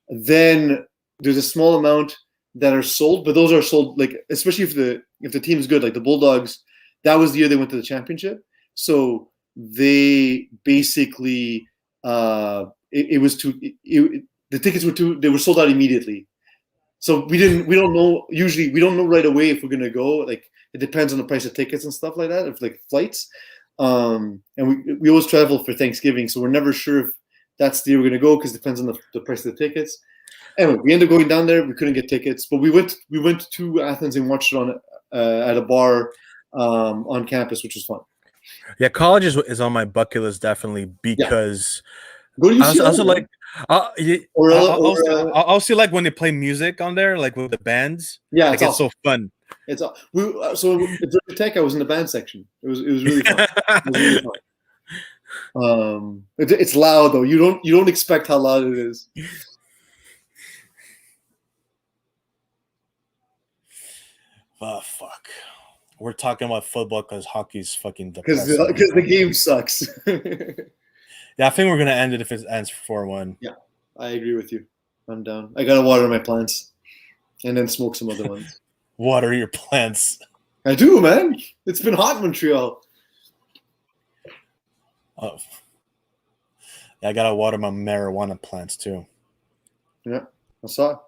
Then there's a small amount that are sold, but those are sold like especially if the team is good, like the Bulldogs. That was the year they went to the championship, so they basically the tickets were sold out immediately. So we don't know right away if we're gonna go. Like it depends on the price of tickets and stuff like that, if like flights. And we always travel for Thanksgiving, so we're never sure if that's the year we're gonna go because it depends on the price of the tickets. Anyway, we ended up going down there. We couldn't get tickets, but we went to Athens and watched it on at a bar on campus, which was fun. Yeah, college is on my bucket list definitely because Go to UCLA. I also like. I'll see like when they play music on there, like with the bands. Yeah, like, it's so fun. It's so at Georgia Tech, I was in the band section. It was really fun. It was really fun. It's loud though. You don't expect how loud it is. Oh fuck! We're talking about football because hockey's fucking because depressing. the game sucks. Yeah, I think we're gonna end it if it ends 4-1. Yeah, I agree with you. I'm down. I gotta water my plants, and then smoke some other ones. Water your plants. I do, man. It's been hot in Montreal. Oh, yeah, I gotta water my marijuana plants too. Yeah, I saw it.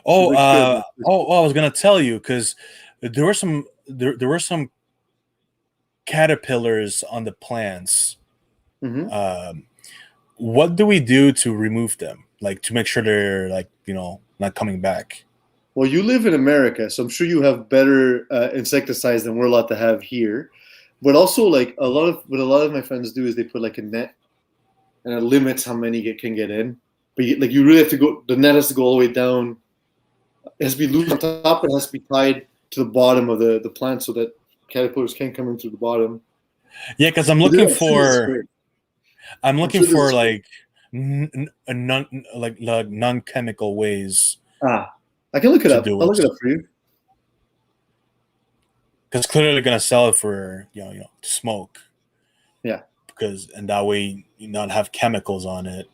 I was gonna tell you because there were some caterpillars on the plants. Mm-hmm. What do we do to remove them? Like to make sure they're like not coming back. Well, you live in America, so I'm sure you have better insecticides than we're allowed to have here. But also, like a lot of my friends do is they put like a net, and it limits how many can get in. But you really have to go. The net has to go all the way down. It has to be loose on top. It has to be tied to the bottom of the plant so that caterpillars can't come in through the bottom. Yeah, because I'm looking for like non-chemical ways. I can look it up. I'll look it up for you. Because clearly they're gonna sell it for to smoke. Yeah. And that way not have chemicals on it.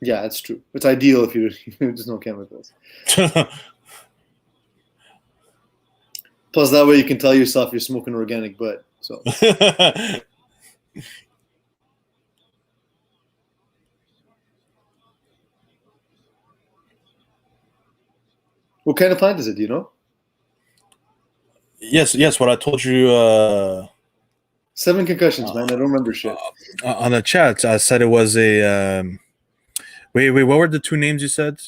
Yeah, that's true. It's ideal if there's no chemicals. Plus, that way you can tell yourself you're smoking organic bud. So. What kind of plant is it? Do you know? Yes. What I told you 7 concussions, man. I don't remember shit. On the chat, I said it was a. Wait. What were the 2 names you said?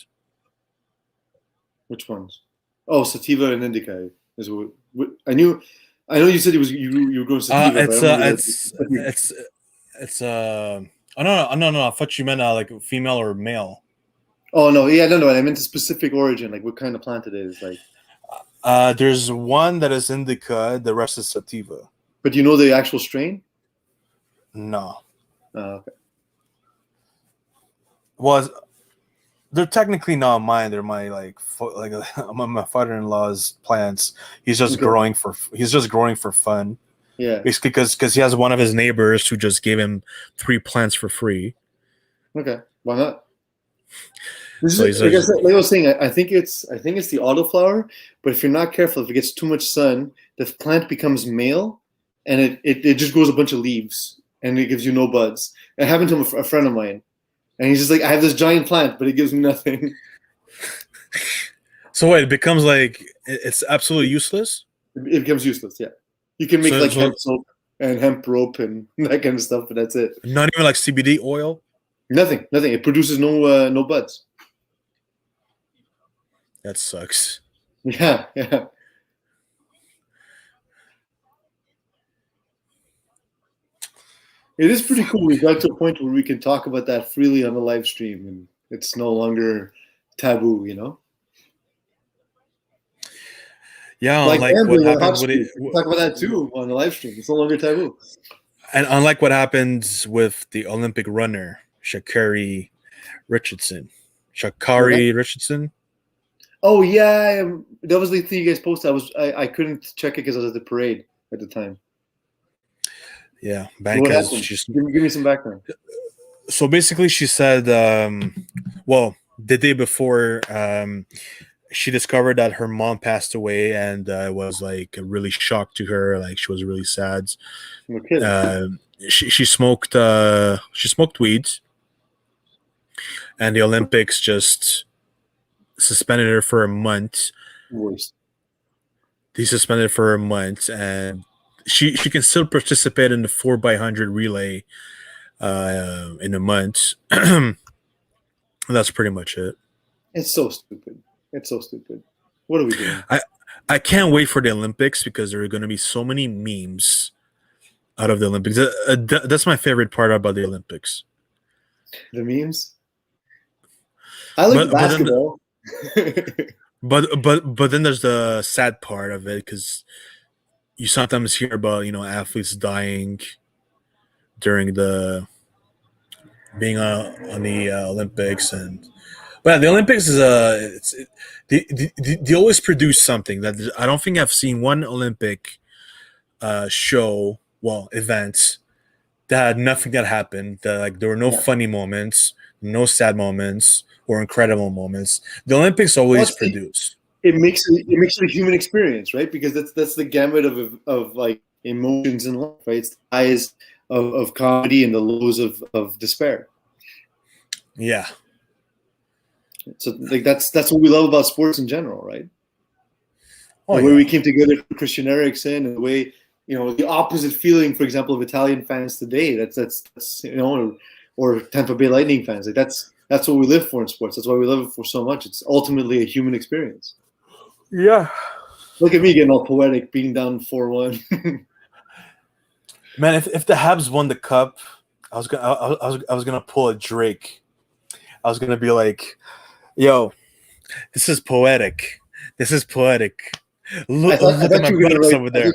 Which ones? Oh, sativa and indica is what I knew. I know you said it was you were going sativa. It's oh no. I thought you meant like female or male. Oh no, yeah, no. I meant a specific origin, like what kind of plant it is, like. There's one that is indica. The rest is sativa. But do you know the actual strain? No. Okay. Well, they're technically not mine. They're my my father-in-law's plants. He's just growing for fun. Yeah. Basically, because he has one of his neighbors who just gave him 3 plants for free. Okay, why not? Like I was saying, I think it's the autoflower. But if you're not careful, if it gets too much sun, the plant becomes male, and it just grows a bunch of leaves, and it gives you no buds. It happened to a friend of mine, and he's just like, I have this giant plant, but it gives me nothing. So wait, it becomes like it's absolutely useless. It becomes useless. Yeah, you can make hemp soap and hemp rope and that kind of stuff, but that's it. Not even like CBD oil. Nothing. It produces no buds. That sucks. Yeah. It is pretty cool. We got to a point where we can talk about that freely on the live stream, and it's no longer taboo, you know? Yeah, like what happened with it. Talk about that too on the live stream. It's no longer taboo. And unlike what happens with the Olympic runner, Sha'Carri Richardson. Oh yeah, that was the thing you guys posted. I couldn't check it because I was at the parade at the time. Yeah, give me some background. So basically, she said, well, the day before, she discovered that her mom passed away, and it was like a really shock to her. Like she was really sad. She smoked weed, and the Olympics just suspended her for a month. Worst. They suspended her for a month, and she can still participate in the 4x100 relay in a month. That's pretty much it. It's so stupid. What are we doing? I can't wait for the Olympics because there are going to be so many memes out of the Olympics. That's my favorite part about the Olympics. The memes? I like basketball. But then there's the sad part of it because you sometimes hear about athletes dying during being on the Olympics, but the Olympics is they always produce something that I don't think I've seen one Olympic event that had nothing that happened. That there were no funny moments, no sad moments, or incredible moments. The Olympics always produce. It makes it a human experience, right? Because that's the gamut of like emotions in life, right? It's the highs of comedy and the lows of despair. Yeah. So like that's what we love about sports in general, right? The way we came together for Christian Eriksen, and the way the opposite feeling, for example, of Italian fans today. That's or Tampa Bay Lightning fans. Like that's what we live for in sports. That's why we love it for so much. It's ultimately a human experience. Yeah. Look at me getting all poetic, beating down 4-1. Man, if the Habs won the cup, I was gonna pull a Drake. I was gonna be like, "Yo, this is poetic. Look at my buttocks over there." I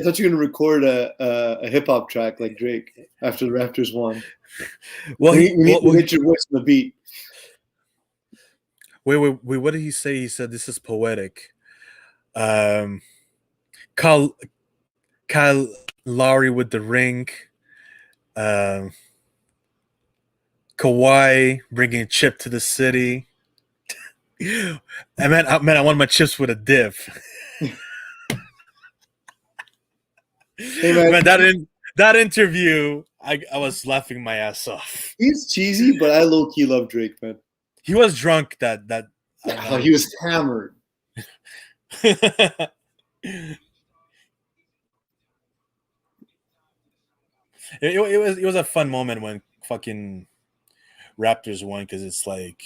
thought you were gonna record a hip hop track like Drake after the Raptors won. Well, you need to hit your voice on the beat. Wait. What did he say? He said this is poetic. Kyle Lowry with the ring. Kawhi bringing a chip to the city. And man, I want my chips with a dip. Hey man, Man, that interview, I was laughing my ass off. he's cheesy, but I low key love Drake, man. He was drunk that I don't Yeah, know. he was hammered. It was a fun moment when fucking Raptors won because it's like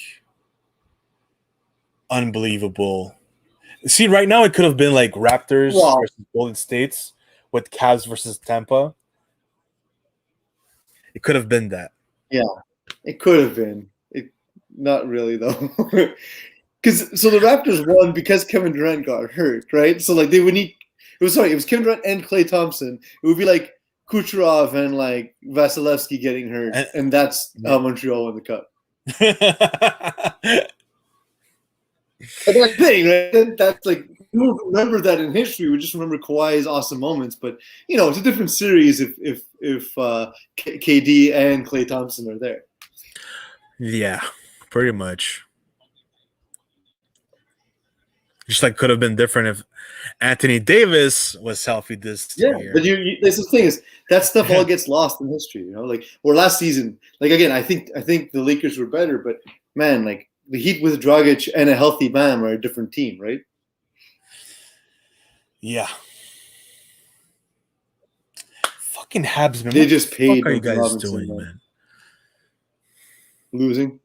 unbelievable. See, right now it could have been like Raptors Wow. versus Golden States with Cavs versus Tampa. It could have been that. Yeah, it could have been. It not really though. Because so the Raptors won because Kevin Durant got hurt, right? So like they would need. It was Kevin Durant and Klay Thompson. It would be like Kucherov and like Vasilevsky getting hurt, And, and that's yeah. how Montreal won the cup. But that's the thing, right? That's like we don't remember that in history. We just remember Kawhi's awesome moments. But it's a different series if KD and Klay Thompson are there. Yeah, pretty much. Just like could have been different if Anthony Davis was healthy this Yeah, year. but this is the thing is that stuff all gets lost in history. Like or last season, like again, I think the Lakers were better, but man, like the Heat with Dragic and a healthy Bam are a different team, right? Yeah. Fucking Habs, man. They What the just paid fuck are you Duncan guys Robinson, doing, man? losing.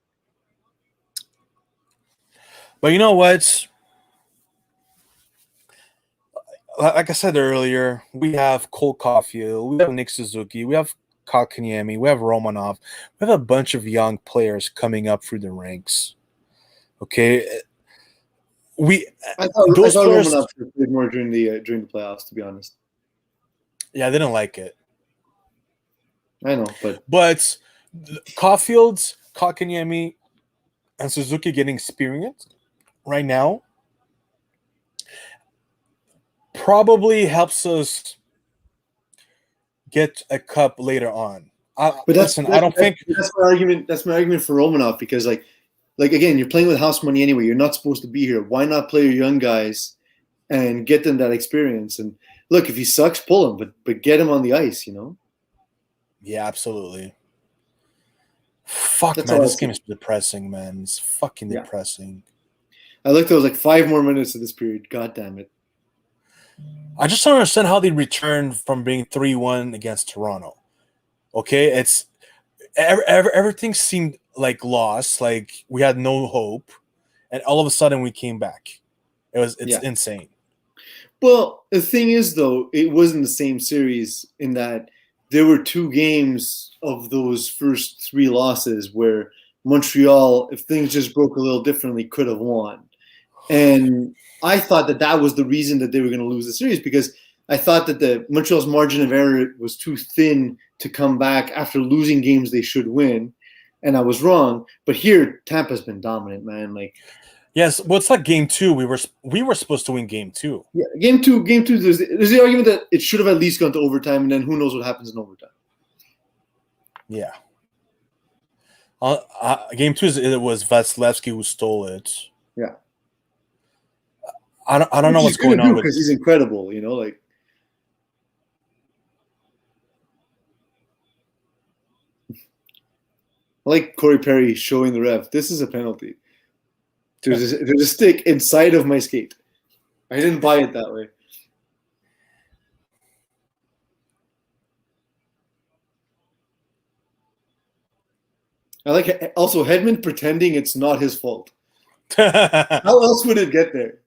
But you know what? Like I said earlier, we have Cole Caulfield, we have Nick Suzuki, we have Kakanyemi, we have Romanov, we have a bunch of young players coming up through the ranks. Okay, we I thought those players. Romanov should have played more during the playoffs, to be honest. Yeah, I didn't like it, I know, but Caulfield's, Kakanyemi, and Suzuki getting experience right now probably helps us get a cup later on. Listen, I don't think. that's my argument. That's my argument for Romanov because like again, you're playing with house money anyway. You're not supposed to be here. Why not play your young guys and get them that experience? And look, if he sucks, pull him, but get him on the ice. Yeah, absolutely. Fuck, That's man, all I this see. game is depressing, man. It's fucking depressing. I looked. There was like 5 more minutes of this period. God damn it. I just don't understand how they returned from being 3-1 against Toronto. Okay, it's everything seemed like lost, like we had no hope, and all of a sudden we came back. It's insane. Well, the thing is, though, it wasn't the same series in that there were 2 games of those first 3 losses where Montreal, if things just broke a little differently, could have won. And I thought that was the reason that they were going to lose the series because I thought that the Montreal's margin of error was too thin to come back after losing games they should win. And I was wrong. But here, Tampa's been dominant, man. Like, yes, well, it's like game 2. We were supposed to win game 2. yeah, game two. There's the argument that it should have at least gone to overtime, and then who knows what happens in overtime. Yeah. Game 2 it was Vasilevsky who stole it. Yeah. I don't know what's going on with because he's incredible. Like. I like Corey Perry showing the ref. This is a penalty. There's a stick inside of my skate. I didn't buy it that way. I like also Hedman pretending it's not his fault. How else would it get there?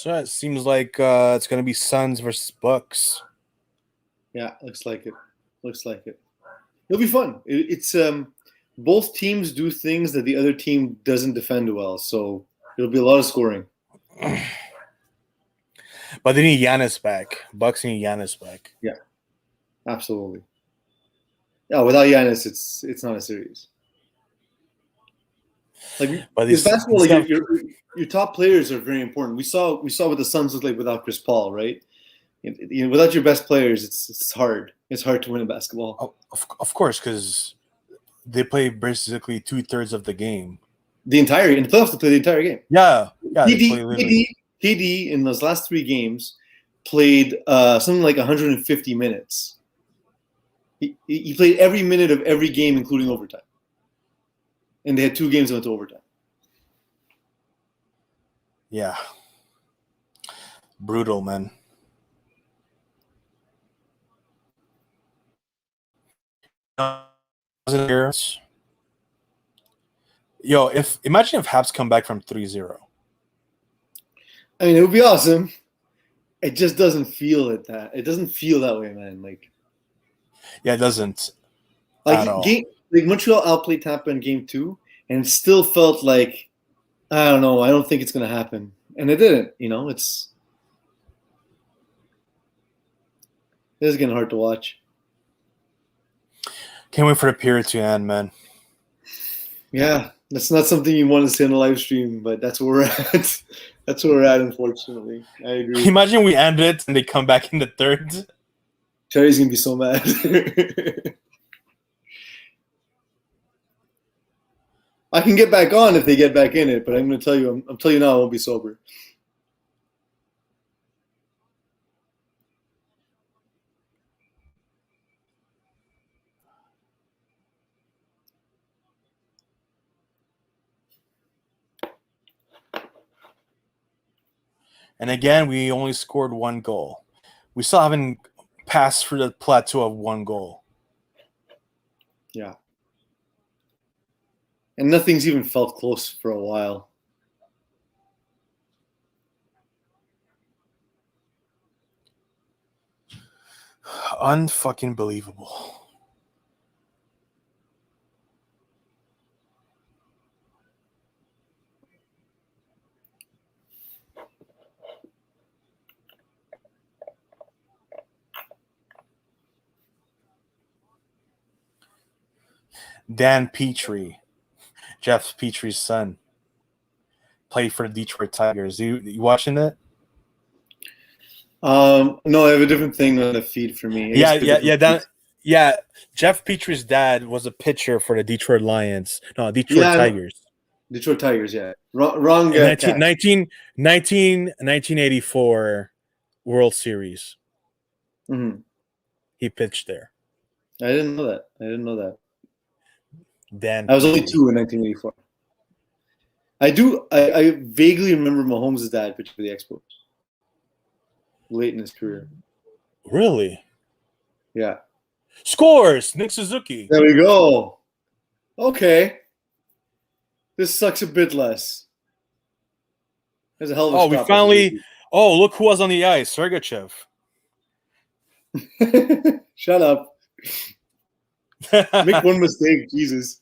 So it seems like it's going to be Suns versus Bucks. Yeah, looks like it. Looks like it. It'll be fun. It's both teams do things that the other team doesn't defend well, so it'll be a lot of scoring. But they need Giannis back. Bucks need Giannis back. Yeah, absolutely. Yeah, without Giannis, it's not a series. Like But this basketball, like kind of, your top players are very important. We saw what the Suns look like without Chris Paul, right? You know, without your best players, it's hard. It's hard to win a basketball. of course, because they play basically 2/3 of the game. The entire in the playoffs, they play the entire game. Yeah. They play KD in those last 3 games played something like 150 minutes. He played every minute of every game, including overtime. And they had 2 games that went to overtime. Yeah. Brutal, man. Yo, imagine if Habs come back from 3-0. I mean, it would be awesome. It just doesn't feel like that. It doesn't feel that way, man. Like, yeah, it doesn't. Like Montreal outplayed Tampa in game 2, and it still felt like, I don't know. I don't think it's gonna happen, and it didn't. You know, it's getting hard to watch. Can't wait for the period to end, man. Yeah, that's not something you want to say on a live stream, but that's where we're at. That's where we're at, unfortunately. I agree. Imagine we end it and they come back in the third. Terry's gonna be so mad. I can get back on if they get back in it, but I'm gonna tell you, I'm telling you now, I won't be sober. And again, we only scored 1 goal. We still haven't passed through the plateau of 1 goal. Yeah. And nothing's even felt close for a while. Unfucking believable. Dan Petrie, Jeff Petrie's son, played for the Detroit Tigers. You watching that? No, I have a different thing on the feed for me. Yeah. Jeff Petrie's dad was a pitcher for the Detroit Lions. No, Detroit Tigers. Detroit Tigers, yeah. Wrong. 1984 World Series. Mm-hmm. He pitched there. I didn't know that. Dan. I was only 2 in 1984. I vaguely remember Mahomes' dad pitched for the Expos late in his career. Really? Yeah. Scores! Nick Suzuki. There we go. Okay. This sucks a bit less. There's a hell of a we finally... Oh, look who was on the ice. Sergachev. Shut up. Make one mistake, Jesus.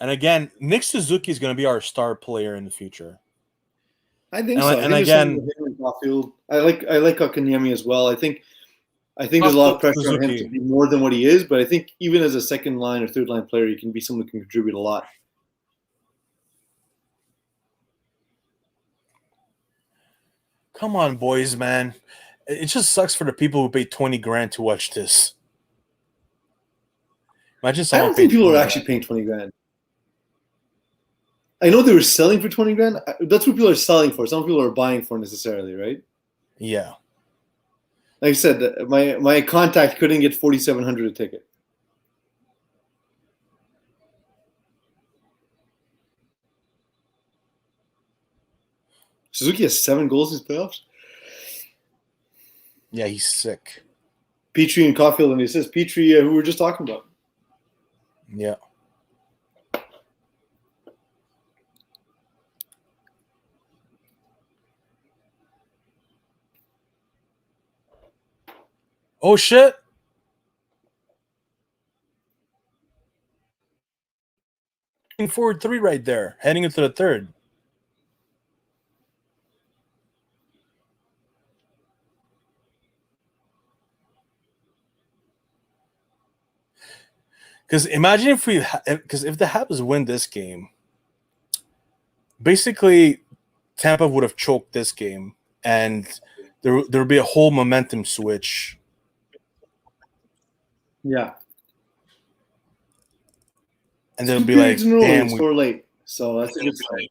And again, Nick Suzuki is going to be our star player in the future. I think so. And again, I like Kotkaniemi as well. I think there's a lot of pressure on him to be more than what he is, but I think even as a second line or third line player, he can be someone who can contribute a lot. Come on, boys, man. It just sucks for the people who paid $20,000 to watch this. Imagine someone. I don't think people are actually paying $20,000. I know they were selling for $20,000. That's what people are selling for. Some people are buying for necessarily, right? Yeah. Like I said, my contact couldn't get $4,700 a ticket. Suzuki has 7 goals in his playoffs. Yeah, he's sick. Petrie and Caulfield, and he says Petrie, who we were just talking about. Yeah. Oh shit! Forward 3 right there, heading into the third. Because imagine if we, because if the Habs win this game, basically Tampa would have choked this game, and there would be a whole momentum switch. Yeah. And they'll be like, damn, we score late. So that's a good sign.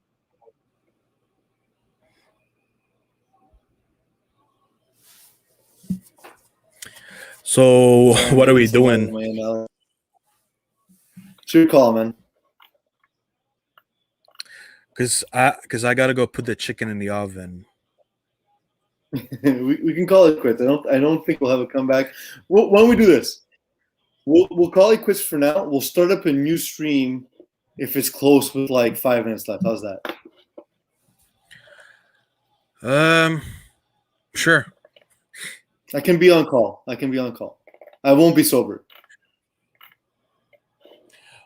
So what are we doing? It's your call, man. Because I gotta go put the chicken in the oven. we can call it quits. I don't think we'll have a comeback. Why don't we do this? We'll call it quits for now. We'll start up a new stream if it's close with like 5 minutes left. How's that? Sure. I can be on call. I won't be sober.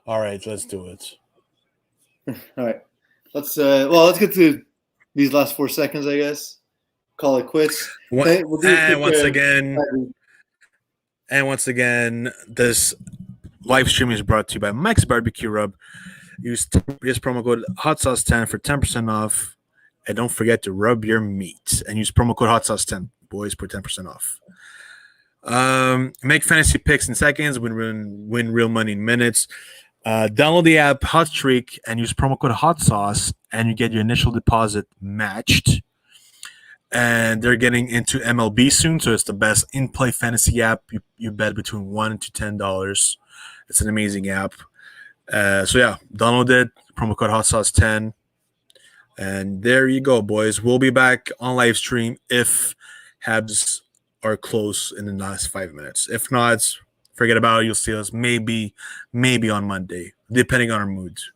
All right, let's do it. All right. Let's get to these last 4 seconds, I guess. Call it quits. Once again, this live stream is brought to you by Mike's Barbecue Rub. Use promo code HOTSAUCE10 for 10% off. And don't forget to rub your meat. And use promo code HOTSAUCE10, boys, for 10% off. Make fantasy picks in seconds, win real money in minutes. Download the app Hot Streak and use promo code HOTSAUCE, and you get your initial deposit matched. And they're getting into MLB soon, so it's the best in-play fantasy app. You bet between $1 to $10. It's an amazing app. So yeah, download it. Promo code HOTSAUCE10. And there you go, boys. We'll be back on live stream if Habs are close in the last 5 minutes. If not, forget about it. You'll see us maybe on Monday, depending on our moods.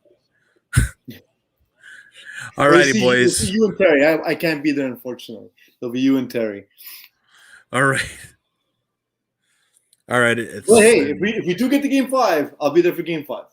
All righty, boys. You and Terry. I can't be there, unfortunately. It'll be you and Terry. All right. Well, hey, if we do get to Game 5, I'll be there for Game 5.